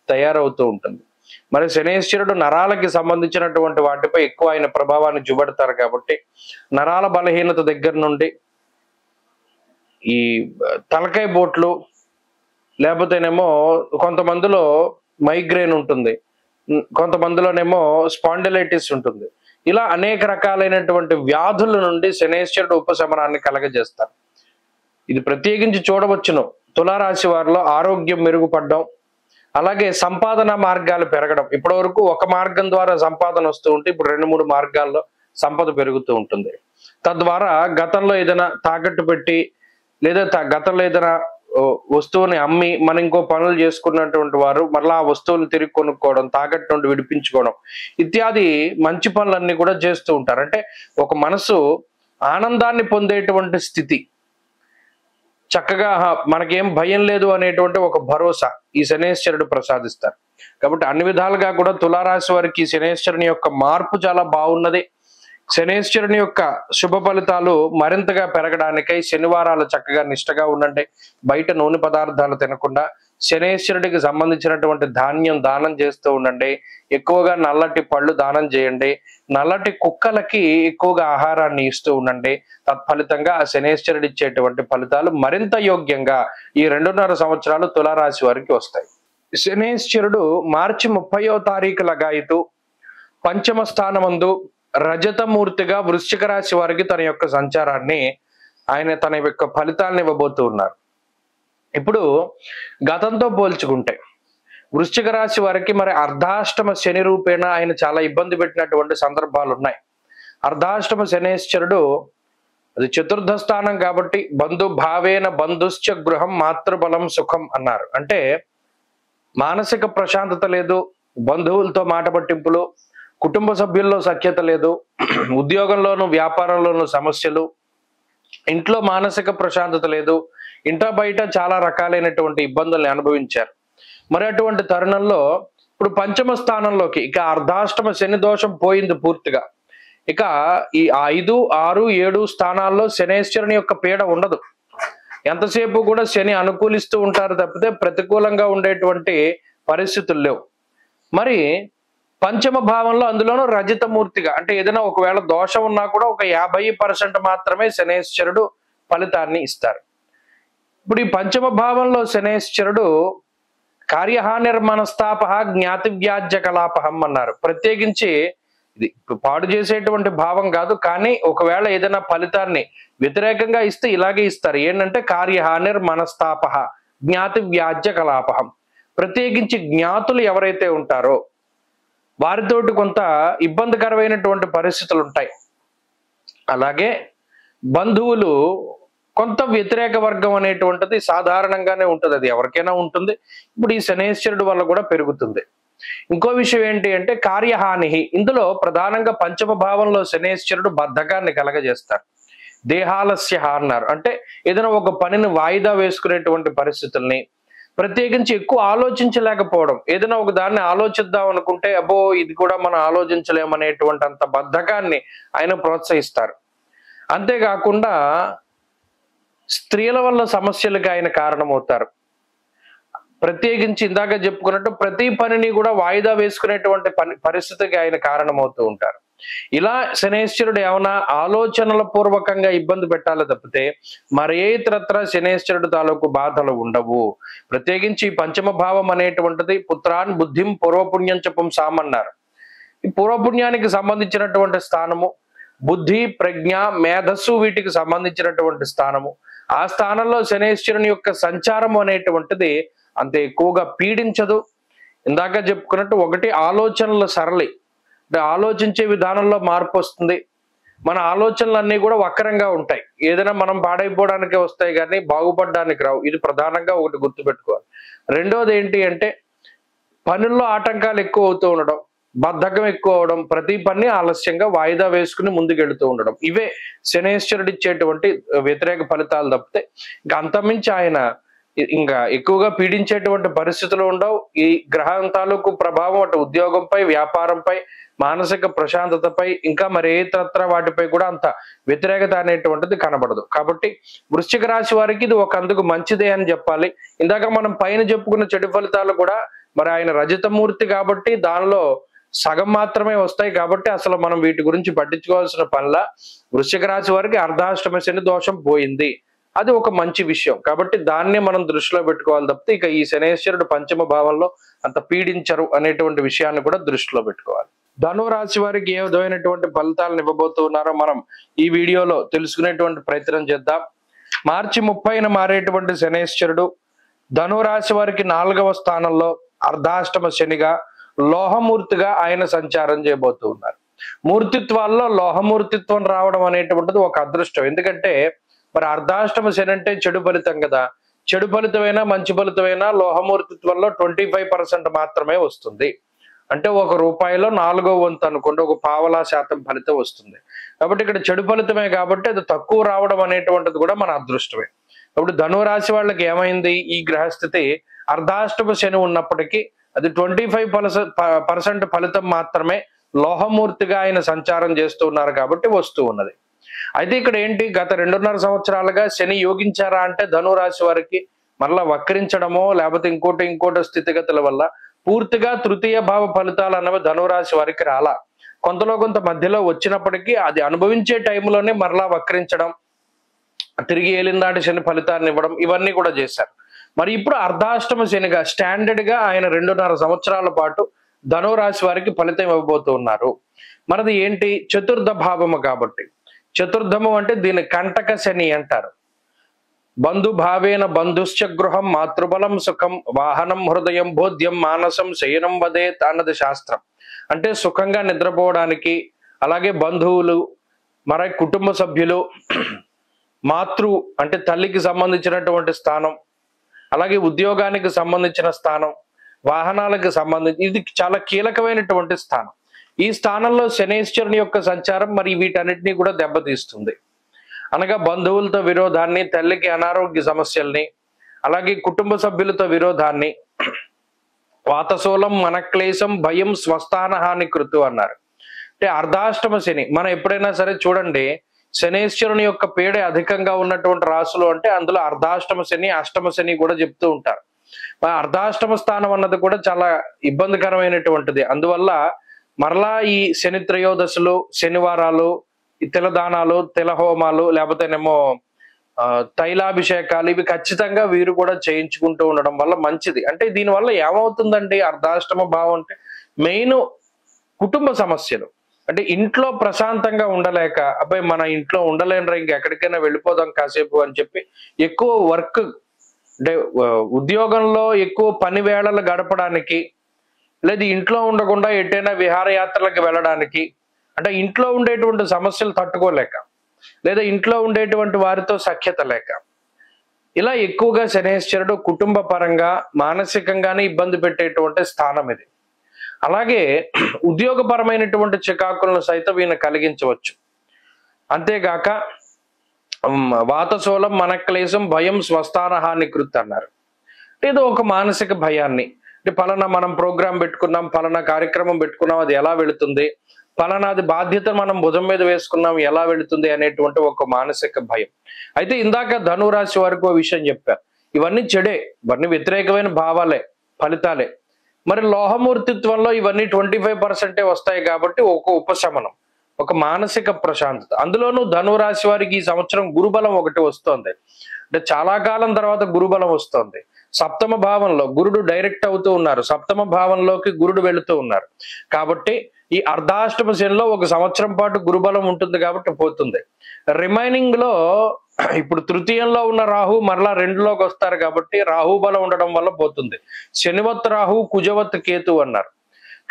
తయారవుతూ ఉంటుంది. మరి శనైశ్వరుడు నరాలకి సంబంధించినటువంటి వాటిపై ఎక్కువ ఆయన ప్రభావాన్ని చూపెడతారు. కాబట్టి నరాల బలహీనత దగ్గర నుండి ఈ తలకాయ బోట్లు లేకపోతేనేమో కొంతమందిలో మైగ్రేన్ ఉంటుంది, కొంతమందిలోనేమో స్పాండిలైటిస్ ఉంటుంది. ఇలా అనేక రకాలైనటువంటి వ్యాధుల నుండి శనైశ్వరుడు ఉపశమనాన్ని కలగజేస్తారు. ఇది ప్రత్యేకించి చూడవచ్చును. తులారాశి వారిలో ఆరోగ్యం మెరుగుపడడం, అలాగే సంపాదన మార్గాలు పెరగడం. ఇప్పటి వరకు ఒక మార్గం ద్వారా సంపాదన వస్తూ ఉంటే ఇప్పుడు 2-3 మార్గాల్లో సంపద పెరుగుతూ ఉంటుంది. తద్వారా గతంలో ఏదైనా తాకట్టు పెట్టి లేదా గతంలో ఏదైనా వస్తువుని అమ్మి మనం ఇంకో పనులు చేసుకున్నటువంటి వారు మరలా ఆ వస్తువుని తిరిగి కొనుక్కోవడం, తాకట్టు నుండి విడిపించుకోవడం ఇత్యాది మంచి పనులన్నీ కూడా చేస్తూ ఉంటారు. అంటే ఒక మనసు ఆనందాన్ని పొందేటువంటి స్థితి, చక్కగా మనకేం భయం లేదు అనేటువంటి ఒక భరోసా ఈ శనైశ్వరుడు ప్రసాదిస్తారు. కాబట్టి అన్ని విధాలుగా కూడా తులారాశి వారికి శనైశ్వరుని యొక్క మార్పు చాలా బాగున్నది. శనైశ్వరుని యొక్క శుభ ఫలితాలు మరింతగా పెరగడానికై శనివారాలు చక్కగా నిష్టగా ఉండండి. బయట నూనె పదార్థాలు తినకుండా శనైశ్వరుడికి సంబంధించినటువంటి ధాన్యం దానం చేస్తూ ఉండండి. ఎక్కువగా నల్లటి పళ్ళు దానం చేయండి. నల్లటి కుక్కలకి ఎక్కువగా ఆహారాన్ని ఇస్తూ ఉండండి. తత్ఫలితంగా ఆ శనైశ్వరుడు ఇచ్చేటువంటి ఫలితాలు మరింత యోగ్యంగా ఈ 2.5 సంవత్సరాలు తులారాశి వారికి వస్తాయి. శనైశ్వరుడు మార్చి 30వ తారీఖు లగాయితూ పంచమ స్థానమందు రజతమూర్తిగా వృశ్చిక రాశి వారికి తన యొక్క సంచారాన్ని ఆయన తన యొక్క ఫలితాలను ఇవ్వబోతూ ఉన్నారు. ఇప్పుడు గతంతో పోల్చుకుంటే వృశ్చిక రాశి వారికి మరి అర్ధాష్టమ శని రూపేణ ఆయన చాలా ఇబ్బంది పెట్టినటువంటి సందర్భాలు ఉన్నాయి. అర్ధాష్టమ శనైశ్వరుడు అది చతుర్థ స్థానం కాబట్టి బంధు భావేన బంధుశ్చ గృహం మాతృబలం సుఖం అన్నారు. అంటే మానసిక ప్రశాంతత లేదు, బంధువులతో మాట పట్టింపులు, కుటుంబ సభ్యుల్లో సఖ్యత లేదు, ఉద్యోగంలోనూ వ్యాపారంలోనూ సమస్యలు, ఇంట్లో మానసిక ప్రశాంతత లేదు, ఇంట బయట చాలా రకాలైనటువంటి ఇబ్బందుల్ని అనుభవించారు. మరి అటువంటి తరుణంలో ఇప్పుడు పంచమ స్థానంలోకి ఇక అర్ధాష్టమ శని దోషం పోయింది పూర్తిగా. ఇక ఈ 5, 6, 7 స్థానాల్లో శనైశ్వరుని యొక్క పీడ ఉండదు. ఎంతసేపు కూడా శని అనుకూలిస్తూ ఉంటారు తప్పితే ప్రతికూలంగా ఉండేటువంటి పరిస్థితులు లేవు. మరి పంచమ భావంలో అందులోనూ రజితమూర్తిగా, అంటే ఏదైనా ఒకవేళ దోషం ఉన్నా కూడా ఒక 50% మాత్రమే శనేశ్వరుడు ఫలితాన్ని ఇస్తారు. ఇప్పుడు ఈ పంచమ భావంలో శనేశ్వరుడు కార్యహానిర్మనస్తాప జ్ఞాతి వ్యాజ్య కలాపహం అన్నారు. ప్రత్యేకించి ఇది పాడు చేసేటువంటి భావం కాదు, కానీ ఒకవేళ ఏదైనా ఫలితాన్ని వ్యతిరేకంగా ఇస్తే ఇలాగే ఇస్తారు. ఏంటంటే కార్యహానిర్మనస్తాప జ్ఞాతి వ్యాజ్య కలాపహం. ప్రత్యేకించి జ్ఞాతులు ఎవరైతే ఉంటారో వారితోటి కొంత ఇబ్బందికరమైనటువంటి పరిస్థితులు ఉంటాయి. అలాగే బంధువులు కొంత వ్యతిరేక వర్గం అనేటువంటిది సాధారణంగానే ఉంటుంది, అది ఎవరికైనా ఉంటుంది. ఇప్పుడు ఈ శనేశ్వరుడు వల్ల కూడా పెరుగుతుంది. ఇంకో విషయం ఏంటి అంటే కార్యహాని. ఇందులో ప్రధానంగా పంచమ భావంలో శనేశ్వరుడు బద్ధకాన్ని కలగజేస్తారు. దేహాలస్య అన్నారు, అంటే ఏదైనా ఒక పనిని వాయిదా వేసుకునేటువంటి పరిస్థితుల్ని, ప్రత్యేకించి ఎక్కువ ఆలోచించలేకపోవడం. ఏదైనా ఒక దాన్ని ఆలోచిద్దాం అనుకుంటే అబ్బో ఇది కూడా మనం ఆలోచించలేమనేటువంటి అంత బద్ధకాన్ని ఆయన ప్రోత్సహిస్తారు. అంతేకాకుండా స్త్రీల వల్ల సమస్యలకు ఆయన కారణమవుతారు. ప్రత్యేకించి ఇందాక చెప్పుకున్నట్టు ప్రతి పనిని కూడా వాయిదా వేసుకునేటువంటి పరిస్థితికి ఆయన కారణమవుతూ ఉంటారు. ఇలా శనేశ్వరుడు ఏమైనా ఆలోచనల పూర్వకంగా ఇబ్బంది పెట్టాలి తప్పితే మరే ఇతరత్ర శనేశ్వరుడు తాలూకు బాధలు ఉండవు. ప్రత్యేకించి పంచమ భావం అనేటువంటిది పుత్రాన్ బుద్ధిం పూర్వపుణ్యం పుంసాం అన్నారు. ఈ పూర్వపుణ్యానికి సంబంధించినటువంటి స్థానము, బుద్ధి ప్రజ్ఞ మేధస్సు వీటికి సంబంధించినటువంటి స్థానము. ఆ స్థానంలో శనేశ్వరుని యొక్క సంచారం అనేటువంటిది అంత ఎక్కువగా పీడించదు. ఇందాక చెప్పుకున్నట్టు ఒకటి ఆలోచనల సరళి, అంటే ఆలోచించే విధానంలో మార్పు వస్తుంది. మన ఆలోచనలన్నీ కూడా వక్రంగా ఉంటాయి. ఏదైనా మనం పాడైపోవడానికే వస్తాయి కానీ బాగుపడడానికి రావు. ఇది ప్రధానంగా ఒకటి గుర్తుపెట్టుకోవాలి. రెండోది ఏంటి అంటే పనుల్లో ఆటంకాలు ఎక్కువ అవుతూ ఉండడం, బద్ధకం ఎక్కువ అవడం, ప్రతి పని ఆలస్యంగా వాయిదా వేసుకుని ముందుకెళ్తూ ఉండడం. ఇవే శనేశ్వరుడు ఇచ్చేటువంటి వ్యతిరేక ఫలితాలు తప్పితే ఇంకా అంతమించి ఆయన ఇంకా ఎక్కువగా పీడించేటువంటి పరిస్థితులు ఉండవు. ఈ గ్రహం తాలూకు ప్రభావం అటు ఉద్యోగంపై, వ్యాపారంపై, మానసిక ప్రశాంతతపై, ఇంకా మరి ఏ ఇతరత్ర వాటిపై కూడా అంత వ్యతిరేకత అనేటువంటిది కనబడదు. కాబట్టి వృశ్చిక రాశి వారికి ఇది ఒక అందుకు మంచిదే అని చెప్పాలి. ఇందాక మనం పైన చెప్పుకున్న చెడు ఫలితాలు కూడా మరి ఆయన రజతమూర్తి కాబట్టి దానిలో సగం మాత్రమే వస్తాయి. కాబట్టి అసలు మనం వీటి గురించి పట్టించుకోవాల్సిన పనిలా. వృశ్చిక రాశి వారికి అర్ధాష్టమ శని దోషం పోయింది, అది ఒక మంచి విషయం. కాబట్టి దాన్నే మనం దృష్టిలో పెట్టుకోవాలి తప్పితే ఇక ఈ శనేశ్వరుడు పంచమ భావంలో అంత పీడించరు అనేటువంటి విషయాన్ని కూడా దృష్టిలో పెట్టుకోవాలి. ధను రాశి వారికి ఏ విధమైనటువంటి ఫలితాలను ఇవ్వబోతున్నారో మనం ఈ వీడియోలో తెలుసుకునేటువంటి ప్రయత్నం చేద్దాం. మార్చి 30న మారేటువంటి శనేశ్వరుడు ధను రాశి వారికి 4వ స్థానంలో అర్ధాష్టమ శనిగా లోహమూర్తిగా ఆయన సంచారం చేయబోతూ ఉన్నారు. మూర్తిత్వాల్లో లోహమూర్తిత్వం రావడం అనేటువంటిది ఒక అదృష్టం. ఎందుకంటే మరి అర్ధాష్టమ శని అంటే చెడు ఫలితం కదా. చెడు ఫలితమైనా మంచి ఫలితమైనా లోహమూర్తిత్వంలో 25% మాత్రమే వస్తుంది. అంటే ₹1లో 4వ వంతు అనుకోండి, ఒక పావలా శాతం ఫలితం వస్తుంది. కాబట్టి ఇక్కడ చెడు ఫలితమే కాబట్టి అది తక్కువ రావడం అనేటువంటిది కూడా మన అదృష్టమే. కాబట్టి ధనురాశి వాళ్ళకి ఏమైంది, ఈ గ్రహస్థితి అర్ధాష్టమ శని ఉన్నప్పటికీ అది 25% ఫలితం మాత్రమే లోహమూర్తిగా ఆయన సంచారం చేస్తూ ఉన్నారు కాబట్టి వస్తూ ఉన్నది. అయితే ఇక్కడ ఏంటి, గత 2.5 సంవత్సరాలుగా శని యోగించారా అంటే ధనురాశి వారికి మరలా వక్రించడమో లేకపోతే ఇంకోటి స్థితిగతుల వల్ల పూర్తిగా తృతీయ భావ ఫలితాలు అన్నవి ధనురాశి వారికి రాలా. కొంతలో కొంత మధ్యలో వచ్చినప్పటికీ అది అనుభవించే టైంలోనే మరలా వక్రించడం, తిరిగి ఏలిందాటి శని ఫలితాన్ని ఇవ్వడం, ఇవన్నీ కూడా చేశారు. మరి ఇప్పుడు అర్ధాష్టమ శనిగా స్టాండర్డ్ గా ఆయన 2.5 సంవత్సరాల పాటు ధనురాశి వారికి ఫలితం ఇవ్వబోతూ ఉన్నారు. మనది ఏంటి, చతుర్థ భావము కాబట్టి. చతుర్థము అంటే దీని కంటక శని అంటారు. బంధుభావేన బంధుశ్చ గృహం మాతృబలం సుఖం వాహనం హృదయం బోధ్యం మానసం శయనం వదేత్ అన్నది శాస్త్రం. అంటే సుఖంగా నిద్రపోవడానికి, అలాగే బంధువులు, మరి కుటుంబ సభ్యులు, మాతృ అంటే తల్లికి సంబంధించినటువంటి స్థానం, అలాగే ఉద్యోగానికి సంబంధించిన స్థానం, వాహనాలకు సంబంధించి ఇది చాలా కీలకమైనటువంటి స్థానం. ఈ స్థానంలో శనేశ్వరుని యొక్క సంచారం మరి వీటన్నిటినీ కూడా దెబ్బతీస్తుంది. అనగా బంధువులతో విరోధాన్ని, తల్లికి అనారోగ్య సమస్యల్ని, అలాగే కుటుంబ సభ్యులతో విరోధాన్ని, వాతశూలం మనక్లేశం భయం స్వస్థాన హాని కృతు అన్నారు. అంటే అర్ధాష్టమ శని మనం ఎప్పుడైనా సరే చూడండి, శనేశ్వరుని యొక్క పీడ అధికంగా ఉన్నటువంటి రాశులు అంటే అందులో అర్ధాష్టమ శని, అష్టమ శని కూడా చెప్తూ ఉంటారు. అర్ధాష్టమ స్థానం అన్నది కూడా చాలా ఇబ్బందికరమైనటువంటిది. అందువల్ల మరలా ఈ శని త్రయోదశులు, శనివారాలు, ఈ తిలదానాలు, తిలహోమాలు, లేకపోతేనేమో తైలాభిషేకాలు, ఇవి ఖచ్చితంగా వీరు కూడా చేయించుకుంటూ ఉండడం వల్ల మంచిది. అంటే దీనివల్ల ఏమవుతుందండి అర్ధాష్టమ భావం అంటే మెయిన్ కుటుంబ సమస్యలు. అంటే ఇంట్లో ప్రశాంతంగా ఉండలేక, అబ్బాయి మన ఇంట్లో ఉండలేనరా, ఇంకెక్కడికైనా వెళ్ళిపోదాం కాసేపు అని చెప్పి ఎక్కువ వర్క్, అంటే ఉద్యోగంలో ఎక్కువ పని వేళలు గడపడానికి, లేదు ఇంట్లో ఉండకుండా ఎటైనా విహారయాత్రలకు వెళ్ళడానికి, అంటే ఇంట్లో ఉండేటువంటి సమస్యలు తట్టుకోలేక, లేదా ఇంట్లో ఉండేటువంటి వారితో సఖ్యత లేక, ఇలా ఎక్కువగా శనేశ్వరుడు కుటుంబ పరంగా మానసికంగానే ఇబ్బంది పెట్టేటువంటి స్థానం ఇది. అలాగే ఉద్యోగపరమైనటువంటి చికాకులను సైతం ఈయన కలిగించవచ్చు. అంతేగాక వాతశూలం మనక్లేశం భయం స్వస్థాన హాని కృత్ అన్నారు. ఏదో ఒక మానసిక భయాన్ని, అంటే పలానా మనం ప్రోగ్రాం పెట్టుకున్నాం, పలానా కార్యక్రమం పెట్టుకున్నాం, అది ఎలా వెళుతుంది, పలానాది బాధ్యత మనం భుజం మీద వేసుకున్నాం, ఎలా వెళుతుంది అనేటువంటి ఒక మానసిక భయం. అయితే ఇందాక ధనురాశి వారికి ఒక విషయం చెప్పారు, ఇవన్నీ చెడే, ఇవన్నీ వ్యతిరేకమైన భావాలే, ఫలితాలే. మరి లోహమూర్తిత్వంలో ఇవన్నీ 25% వస్తాయి కాబట్టి ఒక ఉపశమనం, ఒక మానసిక ప్రశాంతత. అందులోనూ ధనురాశి వారికి ఈ సంవత్సరం గురుబలం ఒకటి వస్తోంది. అంటే చాలా కాలం తర్వాత గురుబలం వస్తోంది. సప్తమ భావంలో గురుడు డైరెక్ట్ అవుతూ ఉన్నారు, సప్తమ భావంలోకి గురుడు వెళుతూ ఉన్నారు. కాబట్టి ఈ అర్ధాష్టమ శనిలో ఒక సంవత్సరం పాటు గురుబలం ఉంటుంది కాబట్టి పోతుంది. రిమైనింగ్ లో ఇప్పుడు తృతీయంలో ఉన్న రాహు మరలా 2లోకి వస్తారు కాబట్టి రాహు బలం ఉండడం వల్ల పోతుంది. శనివత్ రాహు, కుజవత్ కేతు అన్నారు.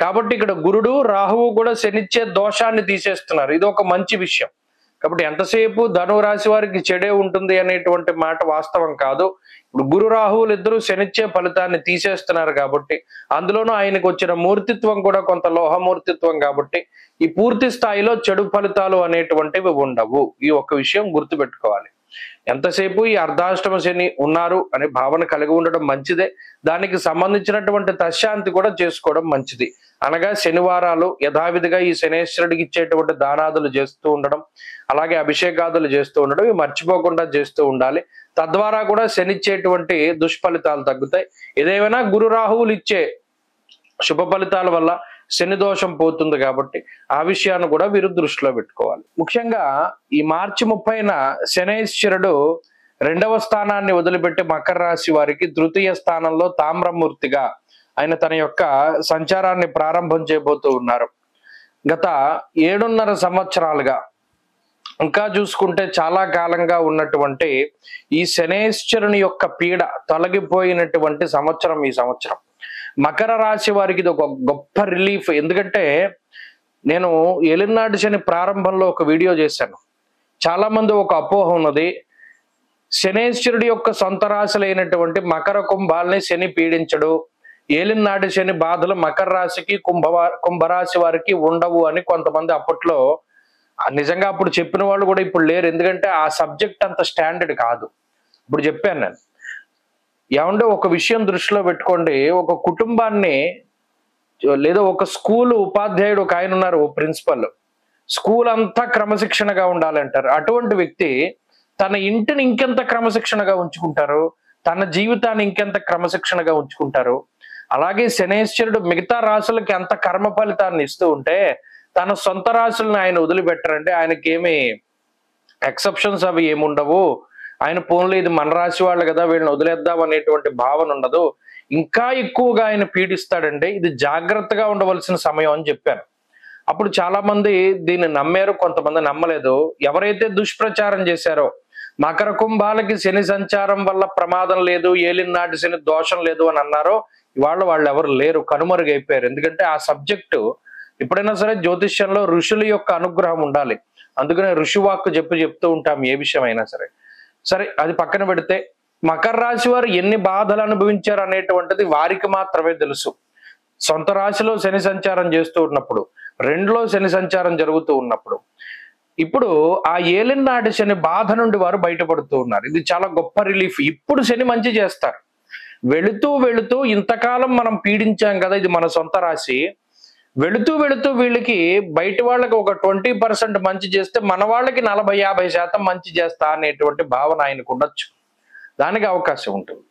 కాబట్టి ఇక్కడ గురుడు రాహువు కూడా శనిచ్చే దోషాన్ని తీసేస్తున్నారు. ఇది ఒక మంచి విషయం. కాబట్టి ఎంతసేపు ధనురాశి వారికి చెడే ఉంటుంది అనేటువంటి మాట వాస్తవం కాదు. ఇప్పుడు గురు రాహువులు ఇద్దరు శనిచ్చే ఫలితాన్ని తీసేస్తున్నారు కాబట్టి, అందులోనూ ఆయనకు వచ్చిన మూర్తిత్వం కూడా కొంత లోహమూర్తిత్వం కాబట్టి ఈ పూర్తి స్థాయిలో చెడు ఫలితాలు అనేటువంటివి ఉండవు. ఈ ఒక్క విషయం గుర్తుపెట్టుకోవాలి. ఎంతసేపు ఈ అర్ధాష్టమ శని ఉన్నారు అనే భావన కలిగి ఉండడం మంచిదే. దానికి సంబంధించినటువంటి తశాంతి కూడా చేసుకోవడం మంచిది. అనగా శనివారాలు యథావిధిగా ఈ శనేశ్వరుడికి ఇచ్చేటువంటి దానాదులు చేస్తూ ఉండడం, అలాగే అభిషేకాదులు చేస్తూ ఉండడం, ఇవి మర్చిపోకుండా చేస్తూ ఉండాలి. తద్వారా కూడా శనిచ్చేటువంటి దుష్ఫలితాలు తగ్గుతాయి. ఏదేమైనా గురు రాహువులు ఇచ్చే శుభ ఫలితాల వల్ల శని దోషం పోతుంది కాబట్టి ఆ విషయాన్ని కూడా వీరు దృష్టిలో పెట్టుకోవాలి. ముఖ్యంగా ఈ మార్చి 30న శనేశ్వరుడు 2వ స్థానాన్ని వదిలిపెట్టి మకర రాశి వారికి తృతీయ స్థానంలో తామ్రమూర్తిగా ఆయన తన యొక్క సంచారాన్ని ప్రారంభం చేయబోతూ ఉన్నారు. గత 7.5 సంవత్సరాలుగా, ఇంకా చూసుకుంటే చాలా కాలంగా ఉన్నటువంటి ఈ శనేశ్వరుని యొక్క పీడ తొలగిపోయినటువంటి సంవత్సరం ఈ సంవత్సరం. మకర రాశి వారికి ఇది ఒక గొప్ప రిలీఫ్. ఎందుకంటే నేను ఏలినాటి శని ప్రారంభంలో ఒక వీడియో చేశాను. చాలా మంది ఒక అపోహ ఉన్నది, శనేశ్వరుడి యొక్క సొంత రాశులైనటువంటి మకర కుంభాలని శని పీడించడు, ఏలినాటి శని బాధలు మకర రాశికి కుంభరాశి వారికి ఉండవు అని కొంతమంది అప్పట్లో, నిజంగా అప్పుడు చెప్పిన వాళ్ళు కూడా ఇప్పుడు లేరు. ఎందుకంటే ఆ సబ్జెక్ట్ అంత స్టాండర్డ్ కాదు. ఇప్పుడు చెప్పాను నేను. ఏమంటే ఒక విషయం దృష్టిలో పెట్టుకోండి, ఒక కుటుంబాన్ని లేదా ఒక స్కూల్ ఉపాధ్యాయుడు ఒక ఆయన ఉన్నారు, ఓ ప్రిన్సిపల్, స్కూల్ అంతా క్రమశిక్షణగా ఉండాలంటారు. అటువంటి వ్యక్తి తన ఇంటిని ఇంకెంత క్రమశిక్షణగా ఉంచుకుంటారు, తన జీవితాన్ని ఇంకెంత క్రమశిక్షణగా ఉంచుకుంటారు. అలాగే శనేశ్వరుడు మిగతా రాశులకి ఎంత కర్మ ఫలితాన్ని ఇస్తూ ఉంటే తన సొంత రాశులను ఆయన వదిలిపెట్టారంటే ఆయనకి ఏమి ఎక్సెప్షన్స్ అవి ఏముండవు. ఆయన పోన్లు ఇది మన రాశి వాళ్ళు కదా, వీళ్ళని వదిలేద్దాం అనేటువంటి భావన ఉండదు. ఇంకా ఎక్కువగా ఆయన పీడిస్తాడంటే ఇది జాగ్రత్తగా ఉండవలసిన సమయం అని చెప్పాను. అప్పుడు చాలా మంది దీన్ని నమ్మారు, కొంతమంది నమ్మలేదు. ఎవరైతే దుష్ప్రచారం చేశారో మకర కుంభాలకి శని సంచారం వల్ల ప్రమాదం లేదు, ఏలినాటి శని దోషం లేదు అని అన్నారో ఇవాళ వాళ్ళు ఎవరు లేరు, కనుమరుగైపోయారు. ఎందుకంటే ఆ సబ్జెక్టు ఎప్పుడైనా సరే జ్యోతిష్యంలో ఋషుల యొక్క అనుగ్రహం ఉండాలి. అందుకనే ఋషివాక్కు చెప్తూ ఉంటాం ఏ విషయం అయినా సరే. సరే, అది పక్కన పెడితే మకర రాశి వారు ఎన్ని బాధలు అనుభవించారు అనేటువంటిది వారికి మాత్రమే తెలుసు. సొంత రాశిలో శని సంచారం చేస్తూ ఉన్నప్పుడు, 2లో శని సంచారం జరుగుతూ ఉన్నప్పుడు, ఇప్పుడు ఆ ఏలినాటి శని బాధ నుండి వారు బయటపడుతూ ఉన్నారు. ఇది చాలా గొప్ప రిలీఫ్. ఇప్పుడు శని మంచి చేస్తారు. వెళుతూ ఇంతకాలం మనం పీడించాం కదా, ఇది మన సొంత రాశి, వెళుతూ వీళ్ళకి బయట వాళ్ళకి ఒక 20% మంచి చేస్తే మన వాళ్ళకి 40-50% మంచి చేస్తా అనేటువంటి భావన ఆయనకు ఉండొచ్చు. దానికి అవకాశం ఉంటుంది.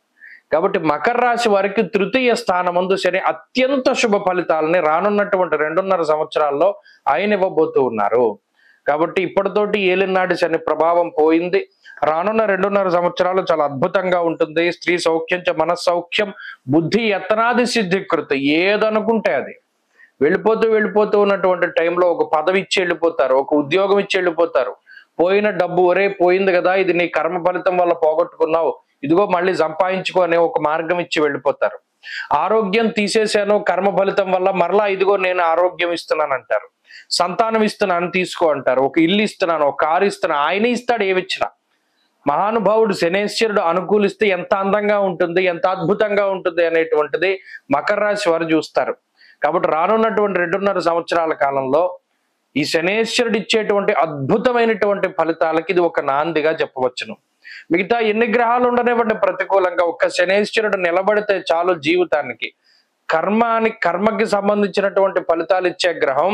కాబట్టి మకర రాశి వారికి తృతీయ స్థానమందు శని అత్యంత శుభ ఫలితాలని రానున్నటువంటి 2.5 సంవత్సరాల్లో ఆయన ఇవ్వబోతూ ఉన్నారు. కాబట్టి ఇప్పటితోటి ఏలినాటి శని ప్రభావం పోయింది. రానున్న 2.5 సంవత్సరాలు చాలా అద్భుతంగా ఉంటుంది. స్త్రీ సౌఖ్యం, మనస్సౌఖ్యం, బుద్ధి యత్నాది సిద్ధికృత, ఏదనుకుంటే అది. వెళ్ళిపోతూ ఉన్నటువంటి టైంలో ఒక పదవి ఇచ్చి వెళ్ళిపోతారు, ఒక ఉద్యోగం ఇచ్చి వెళ్ళిపోతారు. పోయిన డబ్బు ఒరే పోయింది కదా, ఇది నీ కర్మ ఫలితం వల్ల పోగొట్టుకున్నావు, ఇదిగో మళ్ళీ సంపాదించుకో అనే ఒక మార్గం ఇచ్చి వెళ్ళిపోతారు. ఆరోగ్యం తీసేశాను కర్మ ఫలితం వల్ల, మరలా ఇదిగో నేను ఆరోగ్యం ఇస్తున్నాను అంటారు. సంతానం ఇస్తున్నాను తీసుకో అంటారు. ఒక ఇల్లు ఇస్తున్నాను, ఒక కారు ఇస్తున్నాను, ఆయనే ఇస్తాడు ఏమిచ్చినా. మహానుభావుడు శనేశ్వరుడు అనుకూలిస్తే ఎంత అందంగా ఉంటుంది, ఎంత అద్భుతంగా ఉంటుంది అనేటువంటిది మకర రాశి వారు చూస్తారు. కాబట్టి రానున్నటువంటి 2.5 సంవత్సరాల కాలంలో ఈ శనేశ్వరుడు ఇచ్చేటువంటి అద్భుతమైనటువంటి ఫలితాలకి ఇది ఒక నాందిగా చెప్పవచ్చును. మిగతా ఎన్ని గ్రహాలు ఉండనివ్వండి ప్రతికూలంగా, ఒక్క శనేశ్వరుడు నిలబడితే చాలు జీవితానికి. కర్మకి సంబంధించినటువంటి ఫలితాలు ఇచ్చే గ్రహం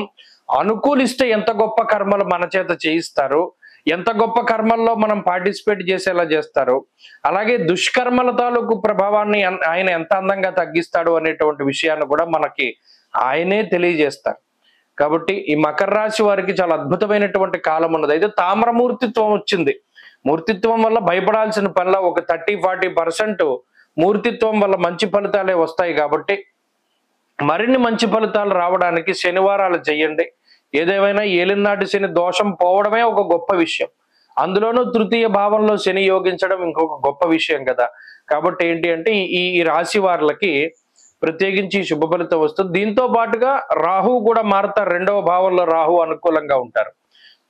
అనుకూలిస్తే ఎంత గొప్ప కర్మలు మన చేత చేయిస్తారు, ఎంత గొప్ప కర్మల్లో మనం పార్టిసిపేట్ చేసేలా చేస్తారు. అలాగే దుష్కర్మల తాలూకు ప్రభావాన్ని ఆయన ఎంత అందంగా తగ్గిస్తాడు అనేటువంటి విషయాన్ని కూడా మనకి ఆయనే తెలియజేస్తారు. కాబట్టి ఈ మకర రాశి వారికి చాలా అద్భుతమైనటువంటి కాలం ఉన్నది. అయితే తామ్రమూర్తిత్వం వచ్చింది. మూర్తిత్వం వల్ల భయపడాల్సిన పనిలో ఒక 30-40% మూర్తిత్వం వల్ల మంచి ఫలితాలే వస్తాయి. కాబట్టి మరిన్ని మంచి ఫలితాలు రావడానికి శనివారాలు చేయండి. ఏదేమైనా ఏలినాటి శని దోషం పోవడమే ఒక గొప్ప విషయం. అందులోనూ తృతీయ భావంలో శని యోగించడం ఇంకొక గొప్ప విషయం కదా. కాబట్టి ఏంటి అంటే ఈ రాశి వారికి ప్రత్యేకించి శుభ ఫలితం వస్తుంది. దీంతో పాటుగా రాహు కూడా మారుతారు. 2వ భావంలో రాహు అనుకూలంగా ఉంటారు.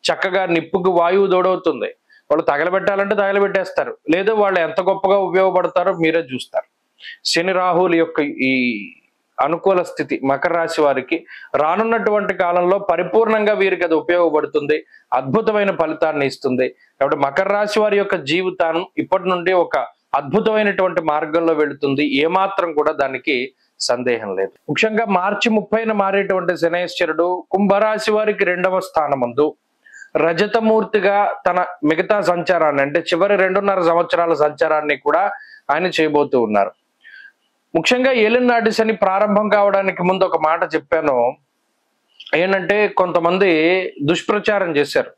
చక్కగా నిప్పుకు వాయువు తోడవుతుంది. వాళ్ళు తగలబెట్టాలంటే తగలబెట్టేస్తారు, లేదా వాళ్ళు ఎంత గొప్పగా ఉపయోగపడతారో మీరే చూస్తారు. శని రాహుల యొక్క ఈ అనుకూల స్థితి మకర రాశి వారికి రానున్నటువంటి కాలంలో పరిపూర్ణంగా వీరికి అది ఉపయోగపడుతుంది, అద్భుతమైన ఫలితాన్ని ఇస్తుంది. కాబట్టి మకర రాశి వారి యొక్క జీవితాన్ని ఇప్పటి నుండి ఒక అద్భుతమైనటువంటి మార్గంలో వెళుతుంది. ఏమాత్రం కూడా దానికి సందేహం లేదు. ముఖ్యంగా మార్చి 30న మారేటువంటి శనేశ్వరుడు కుంభరాశి వారికి 2వ స్థానమందు రజతమూర్తిగా తన మిగతా సంచారాన్ని, అంటే చివరి 2.5 సంవత్సరాల సంచారాన్ని కూడా ఆయన చేయబోతూ ఉన్నారు. ముఖ్యంగా ఏలినాటి శని ప్రారంభం కావడానికి ముందు ఒక మాట చెప్పాను. ఏంటంటే కొంతమంది దుష్ప్రచారం చేశారు.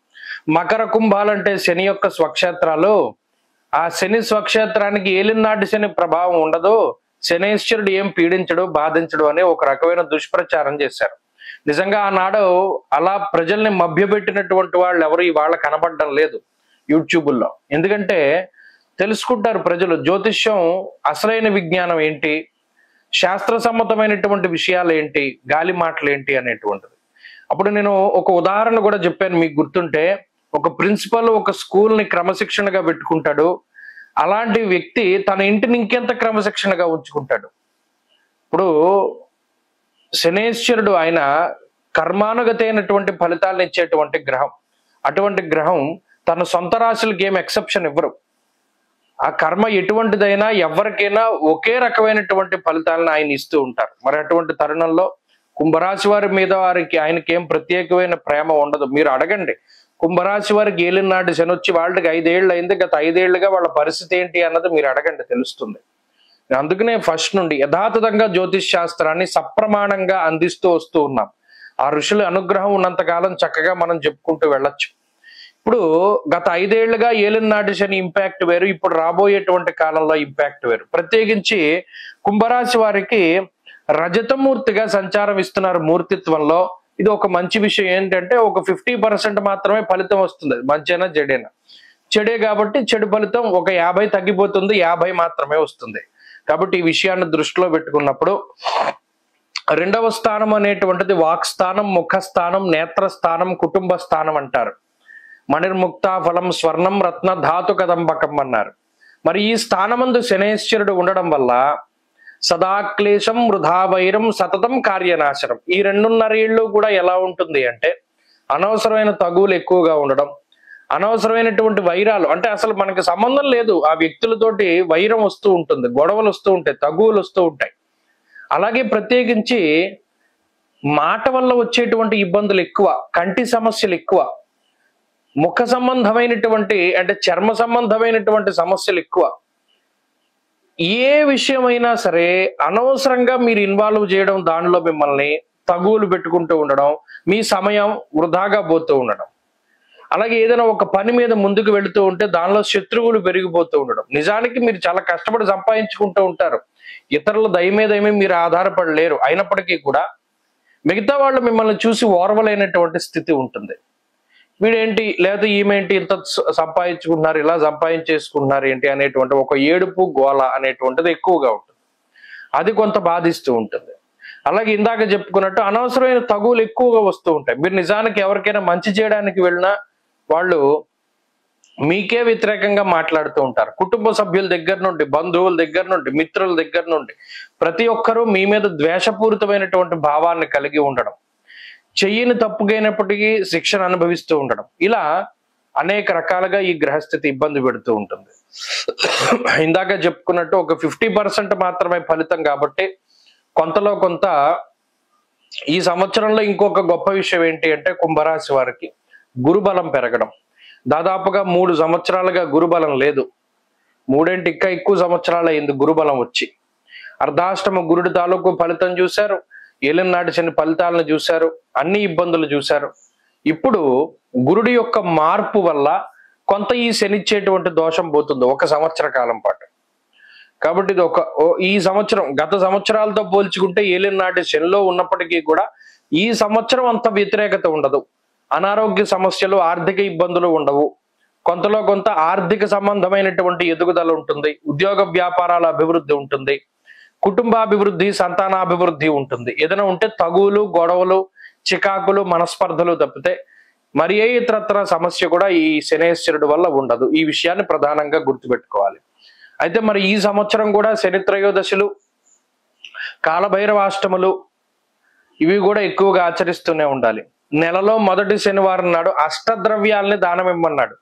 మకర కుంభాలంటే శని యొక్క స్వక్షేత్రాలు, ఆ శని స్వక్షేత్రానికి ఏలినాటి శని ప్రభావం ఉండదు, శనేశ్వరుడు ఏం పీడించడు బాధించడు అనే ఒక రకమైన దుష్ప్రచారం చేశారు. నిజంగా ఆనాడు అలా ప్రజల్ని మభ్యపెట్టినటువంటి వాళ్ళు ఎవరు ఇవాళ కనపడడం లేదు యూట్యూబుల్లో. ఎందుకంటే తెలుసుకుంటారు ప్రజలు జ్యోతిష్యం అసలైన విజ్ఞానం ఏంటి, శాస్త్ర సమ్మతమైనటువంటి విషయాలు ఏంటి, గాలి మాటలు ఏంటి అనేటువంటిది. అప్పుడు నేను ఒక ఉదాహరణ కూడా చెప్పాను, మీకు గుర్తుంటే. ఒక ప్రిన్సిపల్ ఒక స్కూల్ని క్రమశిక్షణగా పెట్టుకుంటాడు. అలాంటి వ్యక్తి తన ఇంటిని ఇంకెంత క్రమశిక్షణగా ఉంచుకుంటాడు. ఇప్పుడు శనేశ్వరుడు ఆయన కర్మానుగత అయినటువంటి ఫలితాలను ఇచ్చేటువంటి గ్రహం. అటువంటి గ్రహం తన సొంత రాశులకి ఏం ఎక్సెప్షన్ ఇవ్వరు. ఆ కర్మ ఎటువంటిదైనా ఎవరికైనా ఒకే రకమైనటువంటి ఫలితాలను ఆయన ఇస్తూ ఉంటారు. మరి అటువంటి తరుణంలో కుంభరాశి వారి మీద ఆయనకి ఏం ప్రత్యేకమైన ప్రేమ ఉండదు. మీరు అడగండి, కుంభరాశి వారికి ఏలినాటి శని వచ్చి వాళ్ళకి 5 ఏళ్ళు అయింది, గత 5 ఏళ్లుగా వాళ్ళ పరిస్థితి ఏంటి అన్నది మీరు అడగండి, తెలుస్తుంది. అందుకనే ఫస్ట్ నుండి యథాతథంగా జ్యోతిష్ శాస్త్రాన్ని సప్రమాణంగా అందిస్తూ వస్తూ ఉన్నాం. ఆ ఋషుల అనుగ్రహం ఉన్నంతకాలం చక్కగా మనం చెప్పుకుంటూ వెళ్ళొచ్చు. ఇప్పుడు గత 5 ఏళ్లుగా ఏలినాటి శని ఇంపాక్ట్ వేరు, ఇప్పుడు రాబోయేటువంటి కాలంలో ఇంపాక్ట్ వేరు. ప్రత్యేకించి కుంభరాశి వారికి రజతమూర్తిగా సంచారం ఇస్తున్నారు మూర్తిత్వంలో. ఇది ఒక మంచి విషయం. ఏంటంటే ఒక 50% మాత్రమే ఫలితం వస్తుంది. మంచైనా చెడైనా. చెడే కాబట్టి చెడు ఫలితం ఒక 50 తగ్గిపోతుంది, 50 మాత్రమే వస్తుంది. కాబట్టి ఈ విషయాన్ని దృష్టిలో పెట్టుకున్నప్పుడు 2వ స్థానం అనేటువంటిది వాక్స్థానం, ముఖస్థానం, నేత్రస్థానం, కుటుంబ స్థానం అంటారు. మణిర్ముక్త ఫలం స్వర్ణం రత్న ధాతు కదంబకం అన్నారు. మరి ఈ స్థానమందు శనేశ్వరుడు ఉండడం వల్ల సదాక్లేశం వృధా వైరం సతతం కార్యనాశనం. ఈ 2.5 ఏళ్ళు కూడా ఎలా ఉంటుంది అంటే అనవసరమైన తగువులు ఎక్కువగా ఉండడం, అనవసరమైనటువంటి వైరాలు, అంటే అసలు మనకి సంబంధం లేదు ఆ వ్యక్తులతోటి వైరం వస్తూ ఉంటుంది, గొడవలు వస్తూ ఉంటాయి, తగువులు వస్తూ ఉంటాయి. అలాగే ప్రత్యేకించి మాట వల్ల వచ్చేటువంటి ఇబ్బందులు ఎక్కువ, కంటి సమస్యలు ఎక్కువ, ముఖ సంబంధమైనటువంటి అంటే చర్మ సంబంధమైనటువంటి సమస్యలు ఎక్కువ. ఏ విషయమైనా సరే అనవసరంగా మీరు ఇన్వాల్వ్ చేయడం, దానిలో మిమ్మల్ని తగువులు పెట్టుకుంటూ ఉండడం, మీ సమయం వృధాగా పోతూ ఉండడం. అలాగే ఏదైనా ఒక పని మీద ముందుకు వెళుతూ ఉంటే దానిలో శత్రువులు పెరిగిపోతూ ఉండడం. నిజానికి మీరు చాలా కష్టపడి సంపాదించుకుంటూ ఉంటారు, ఇతరుల దయ మీద ఏమీ మీరు ఆధారపడలేరు. అయినప్పటికీ కూడా మిగతా వాళ్ళు మిమ్మల్ని చూసి ఓర్వలేనటువంటి స్థితి ఉంటుంది. వీడేంటి లేదా ఈమెంటి ఇంత సంపాదించుకుంటున్నారు, ఇలా సంపాదించేసుకుంటున్నారు ఏంటి అనేటువంటి ఒక ఏడుపు గోల అనేటువంటిది ఎక్కువగా ఉంటుంది. అది కొంత బాధిస్తూ ఉంటుంది. అలాగే ఇందాక చెప్పుకున్నట్టు అనవసరమైన తగువులు ఎక్కువగా వస్తూ ఉంటాయి. మీరు నిజానికి ఎవరికైనా మంచి చేయడానికి వెళ్ళినా వాళ్ళు మీకే వ్యతిరేకంగా మాట్లాడుతూ ఉంటారు. కుటుంబ సభ్యుల దగ్గర నుండి, బంధువుల దగ్గర నుండి, మిత్రుల దగ్గర నుండి ప్రతి ఒక్కరూ మీ మీద ద్వేషపూరితమైనటువంటి భావాన్ని కలిగి ఉండడం, చెయ్యని తప్పుకైనప్పటికీ శిక్షను అనుభవిస్తూ ఉండడం, ఇలా అనేక రకాలుగా ఈ గ్రహస్థితి ఇబ్బంది పెడుతూ ఉంటుంది. ఇందాక చెప్పుకున్నట్టు ఒక 50% మాత్రమే ఫలితం కాబట్టి కొంతలో కొంత ఈ సంవత్సరంలో ఇంకొక గొప్ప విషయం ఏంటి అంటే కుంభరాశి వారికి గురుబలం పెరగడం. దాదాపుగా 3 సంవత్సరాలుగా గురుబలం లేదు. 3 ఇంకా ఎక్కువ సంవత్సరాలు అయింది గురుబలం వచ్చి. అర్ధాష్టమ గురుడి తాలూకు ఫలితం చూశారు, ఏలినాటి శని ఫలితాలను చూశారు, అన్ని ఇబ్బందులు చూశారు. ఇప్పుడు గురుడి యొక్క మార్పు వల్ల కొంత ఈ శనిచ్చేటువంటి దోషం పోతుంది 1 సంవత్సర కాలం పాటు. కాబట్టి ఇది ఈ సంవత్సరం గత సంవత్సరాలతో పోల్చుకుంటే ఏలినాటి శనిలో ఉన్నప్పటికీ కూడా ఈ సంవత్సరం అంత వ్యతిరేకత ఉండదు. అనారోగ్య సమస్యలు, ఆర్థిక ఇబ్బందులు ఉండవు. కొంతలో కొంత ఆర్థిక సంబంధమైనటువంటి ఎదుగుదల ఉంటుంది, ఉద్యోగ వ్యాపారాల అభివృద్ధి ఉంటుంది, కుటుంబాభివృద్ధి, సంతానాభివృద్ధి ఉంటుంది. ఏదైనా ఉంటే తగువులు, గొడవలు, చికాకులు, మనస్పర్ధలు తప్పితే మరి ఏ ఇతరత్ర సమస్య కూడా ఈ శనేశ్వరుడు వల్ల ఉండదు. ఈ విషయాన్ని ప్రధానంగా గుర్తుపెట్టుకోవాలి. అయితే మరి ఈ సంవత్సరం కూడా శని త్రయోదశులు, కాలభైరవాష్టములు ఇవి కూడా ఎక్కువగా ఆచరిస్తూనే ఉండాలి. నెలలో మొదటి శనివారం నాడు అష్టద్రవ్యాలని దానం ఇమ్మన్నాడు.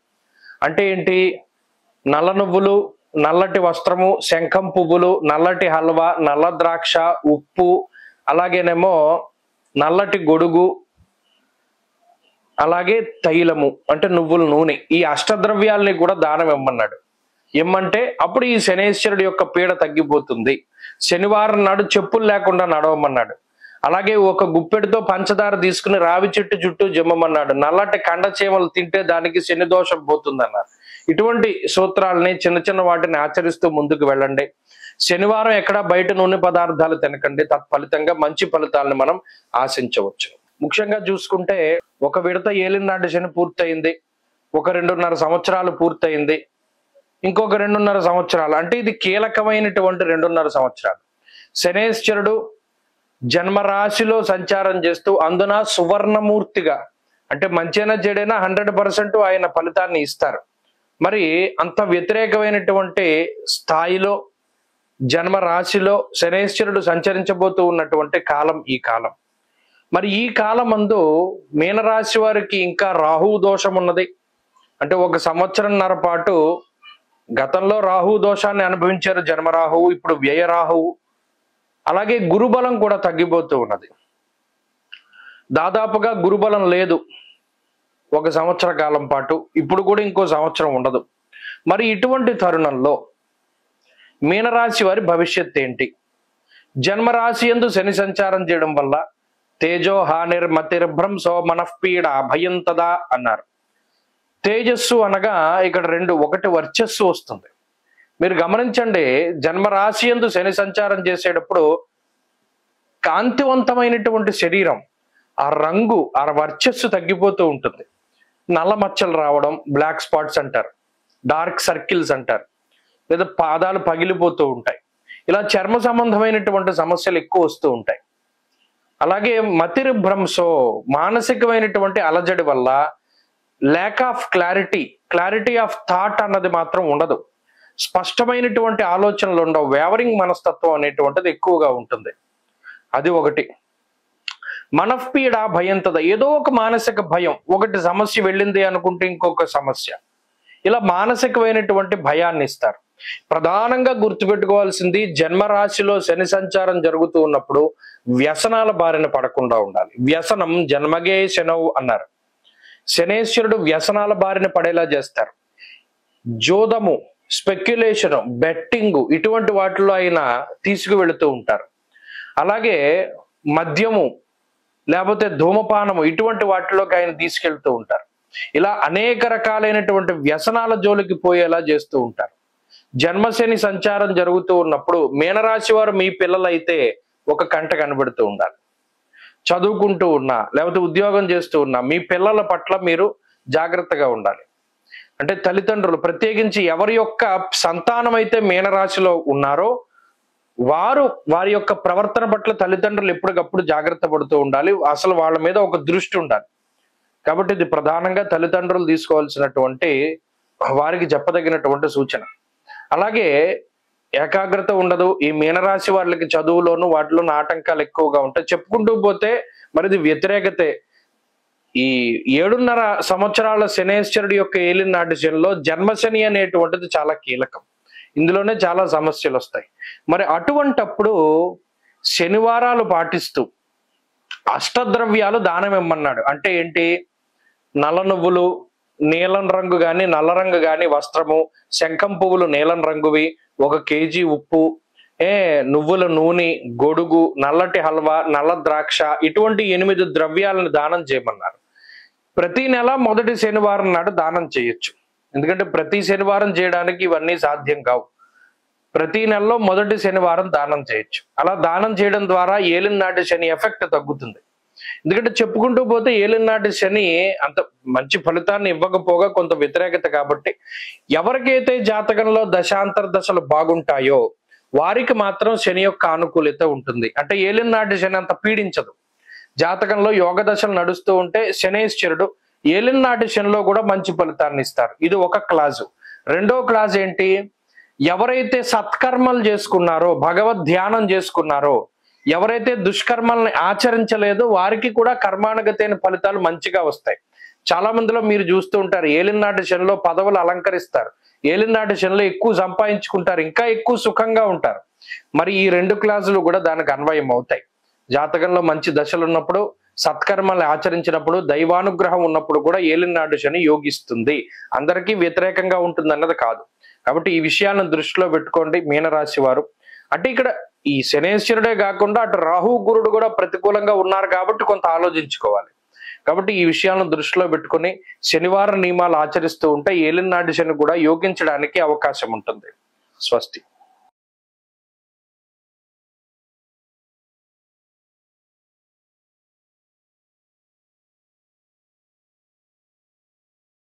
అంటే ఏంటి? నల్ల నువ్వులు, నల్లటి వస్త్రము, శంఖం పువ్వులు, నల్లటి హల్వా, నల్ల ద్రాక్ష, ఉప్పు, అలాగేనేమో నల్లటి గొడుగు, అలాగే తైలము అంటే నువ్వుల నూనె, ఈ అష్టద్రవ్యాలని కూడా దానం ఇమ్మన్నాడు. ఏమంటే అప్పుడు ఈ శనేశ్వరుడు యొక్క పీడ తగ్గిపోతుంది. శనివారం నాడు చెప్పులు లేకుండా నడవమన్నాడు. అలాగే ఒక గుప్పెడితో పంచదార తీసుకుని రావి చెట్టు చుట్టూ జమ్మమన్నాడు. నల్లటి కండ చీమలు తింటే దానికి శని దోషం పోతుందన్నారు. ఇటువంటి సూత్రాలని చిన్న చిన్న వాటిని ఆచరిస్తూ ముందుకు వెళ్ళండి. శనివారం ఎక్కడా బయట నూనె పదార్థాలు తినకండి. తత్ఫలితంగా మంచి ఫలితాలను మనం ఆశించవచ్చు. ముఖ్యంగా చూసుకుంటే ఒక విడత ఏలినాటి శని పూర్తయింది, ఒక 2.5 సంవత్సరాలు పూర్తయింది, ఇంకొక 2.5 సంవత్సరాలు, అంటే ఇది కీలకమైనటువంటి 2.5 సంవత్సరాలు. శనేశ్వరుడు జన్మరాశిలో సంచారం చేస్తూ అందున సువర్ణమూర్తిగా, అంటే మంచైనా చెడైనా 100% ఆయన ఫలితాన్ని ఇస్తారు. మరి అంత వ్యతిరేకమైనటువంటి స్థాయిలో జన్మరాశిలో శనేశ్వరుడు సంచరించబోతూ ఉన్నటువంటి కాలం ఈ కాలం. మరి ఈ కాలం అందు మీనరాశి వారికి ఇంకా రాహువు దోషం ఉన్నది. అంటే 1 సంవత్సరంన్నర పాటు గతంలో రాహువు దోషాన్ని అనుభవించారు జన్మరాహువు, ఇప్పుడు వ్యయ రాహువు. అలాగే గురుబలం కూడా తగ్గిపోతూ ఉన్నది. దాదాపుగా గురుబలం లేదు 1 సంవత్సర కాలం పాటు, ఇప్పుడు కూడా ఇంకో సంవత్సరం ఉండదు. మరి ఇటువంటి తరుణంలో మీనరాశి వారి భవిష్యత్ ఏంటి? జన్మరాశి యందు శని సంచారం చేయడం వల్ల తేజో హానిర్మతిర్భ్రంశో మనఃపీడ భయం తదా అన్నారు. తేజస్సు అనగా ఇక్కడ 2, ఒకటి వర్చస్సు వస్తుంది. మీరు గమనించండి, జన్మరాశి యందు శని సంచారం చేసేటప్పుడు కాంతివంతమైనటువంటి శరీరం, ఆ రంగు, ఆ వర్చస్సు తగ్గిపోతూ ఉంటుంది. నల్ల మచ్చలు రావడం, బ్లాక్ స్పాట్స్ అంటారు, డార్క్ సర్కిల్స్ అంటారు, లేదా పాదాలు పగిలిపోతూ ఉంటాయి. ఇలా చర్మ సంబంధమైనటువంటి సమస్యలు ఎక్కువ వస్తూ ఉంటాయి. అలాగే మతిర్భ్రంశో మానసికమైనటువంటి అలజడి వల్ల lack of clarity of thought అన్నది మాత్రం ఉండదు. స్పష్టమైనటువంటి ఆలోచనలు ఉండవు. వేవరింగ్ మనస్తత్వం అనేటువంటిది ఎక్కువగా ఉంటుంది. అది ఒకటి. మనఃపీడ భయంతద, ఏదో ఒక మానసిక భయం, ఒకటి సమస్య వెళ్ళింది అనుకుంటే ఇంకొక సమస్య, ఇలా మానసికమైనటువంటి భయాన్ని ఇస్తారు. ప్రధానంగా గుర్తుపెట్టుకోవాల్సింది, జన్మరాశిలో శని సంచారం జరుగుతూ ఉన్నప్పుడు వ్యసనాల బారిన పడకుండా ఉండాలి. వ్యసనం జన్మగే శనవు అన్నారు. శనేశ్వరుడు వ్యసనాల బారిన పడేలా చేస్తారు. జోదము స్పెక్యులేషన్, బెట్టింగ్ ఇటువంటి వాటిలో ఆయన తీసుకువెళుతూ ఉంటారు. అలాగే మద్యము లేకపోతే ధూమపానము ఇటువంటి వాటిలోకి ఆయన తీసుకెళ్తూ ఉంటారు. ఇలా అనేక రకాలైనటువంటి వ్యసనాల జోలికి పోయేలా చేస్తూ ఉంటారు. జన్మశని సంచారం జరుగుతూ ఉన్నప్పుడు మీనరాశి వారు మీ పిల్లలైతే ఒక కంట కనబడుతూ ఉండాలి. చదువుకుంటూ ఉన్నా లేకపోతే ఉద్యోగం చేస్తూ ఉన్నా మీ పిల్లల పట్ల మీరు జాగ్రత్తగా ఉండాలి. అంటే తల్లిదండ్రులు, ప్రత్యేకించి ఎవరి యొక్క సంతానం అయితే మీనరాశిలో ఉన్నారో వారి యొక్క ప్రవర్తన పట్ల తల్లిదండ్రులు ఎప్పటికప్పుడు జాగ్రత్త పడుతూ ఉండాలి. అసలు వాళ్ళ మీద ఒక దృష్టి ఉండాలి. కాబట్టి ఇది ప్రధానంగా తల్లిదండ్రులు తీసుకోవాల్సినటువంటి, వారికి చెప్పదగినటువంటి సూచన. అలాగే ఏకాగ్రత ఉండదు. ఈ మీనరాశి వాళ్ళకి చదువులోను వాటిలోనూ ఆటంకాలు ఎక్కువగా ఉంటాయి. చెప్పుకుంటూ పోతే మరిది వ్యతిరేకతే. ఈ 7.5 సంవత్సరాల శనేశ్వరుడి యొక్క ఏలినాటి శనిలో జన్మశని అనేటువంటిది చాలా కీలకం. ఇందులోనే చాలా సమస్యలు వస్తాయి. మరి అటువంటప్పుడు శనివారాలు పాటిస్తూ అష్టద్రవ్యాలు దానం ఇమ్మన్నాడు. అంటే ఏంటి? నల్ల నువ్వులు, నీలం రంగు గాని నల్ల రంగు గాని వస్త్రము, శంఖం పువ్వులు నీలం రంగువి, 1 కేజీ ఉప్పు, నువ్వుల నూనె, గొడుగు, నల్లటి హల్వా, నల్ల ద్రాక్ష ఇటువంటి 8 ద్రవ్యాలను దానం చేయమన్నారు. ప్రతి నెల మొదటి శనివారం నాడు దానం చేయొచ్చు. ఎందుకంటే ప్రతి శనివారం చేయడానికి ఇవన్నీ సాధ్యం కావు. ప్రతి నెలలో మొదటి శనివారం దానం చేయొచ్చు. అలా దానం చేయడం ద్వారా ఏలినాటి శని ఎఫెక్ట్ తగ్గుతుంది. ఎందుకంటే చెప్పుకుంటూ పోతే ఏలినాటి శని అంత మంచి ఫలితాన్ని ఇవ్వకపోగా కొంత వ్యతిరేకత. కాబట్టి ఎవరికైతే జాతకంలో దశాంతర దశలు బాగుంటాయో వారికి మాత్రం శని యొక్క ఆనుకూలత ఉంటుంది. అంటే ఏలినాటి శని అంత పీడించదు. జాతకంలో యోగ దశలు నడుస్తూ ఉంటే శనేశ్వరుడు ఏలినాటి శనిలో కూడా మంచి ఫలితాన్ని ఇస్తారు. ఇది ఒక క్లాసు. రెండో క్లాస్ ఏంటి? ఎవరైతే సత్కర్మలు చేసుకున్నారో, భగవద్ ధ్యానం చేసుకున్నారో, ఎవరైతే దుష్కర్మల్ని ఆచరించలేదో వారికి కూడా కర్మానుగతైన ఫలితాలు మంచిగా వస్తాయి. చాలా మందిలో మీరు చూస్తూ ఉంటారు, ఏలినాటి శనిలో పదవులు అలంకరిస్తారు, ఏలినాటి శనిలో ఎక్కువ సంపాదించుకుంటారు, ఇంకా ఎక్కువ సుఖంగా ఉంటారు. మరి ఈ 2 క్లాసులు కూడా దానికి అన్వయం అవుతాయి. జాతకంలో మంచి దశలు ఉన్నప్పుడు, సత్కర్మలు ఆచరించినప్పుడు, దైవానుగ్రహం ఉన్నప్పుడు కూడా ఏలినాటి శని యోగిస్తుంది. అందరికీ వ్యతిరేకంగా ఉంటుంది అన్నది కాదు. కాబట్టి ఈ విషయాలను దృష్టిలో పెట్టుకోండి మీనరాశి వారు. అంటే ఇక్కడ ఈ శనేశ్వరుడే కాకుండా అటు రాహు గురుడు కూడా ప్రతికూలంగా ఉన్నారు కాబట్టి కొంత ఆలోచించుకోవాలి. కాబట్టి ఈ విషయాలను దృష్టిలో పెట్టుకుని శనివారం నియమాలు ఆచరిస్తూ ఉంటే ఏలినాటి శని కూడా యోగించడానికి అవకాశం ఉంటుంది. స్వస్తి.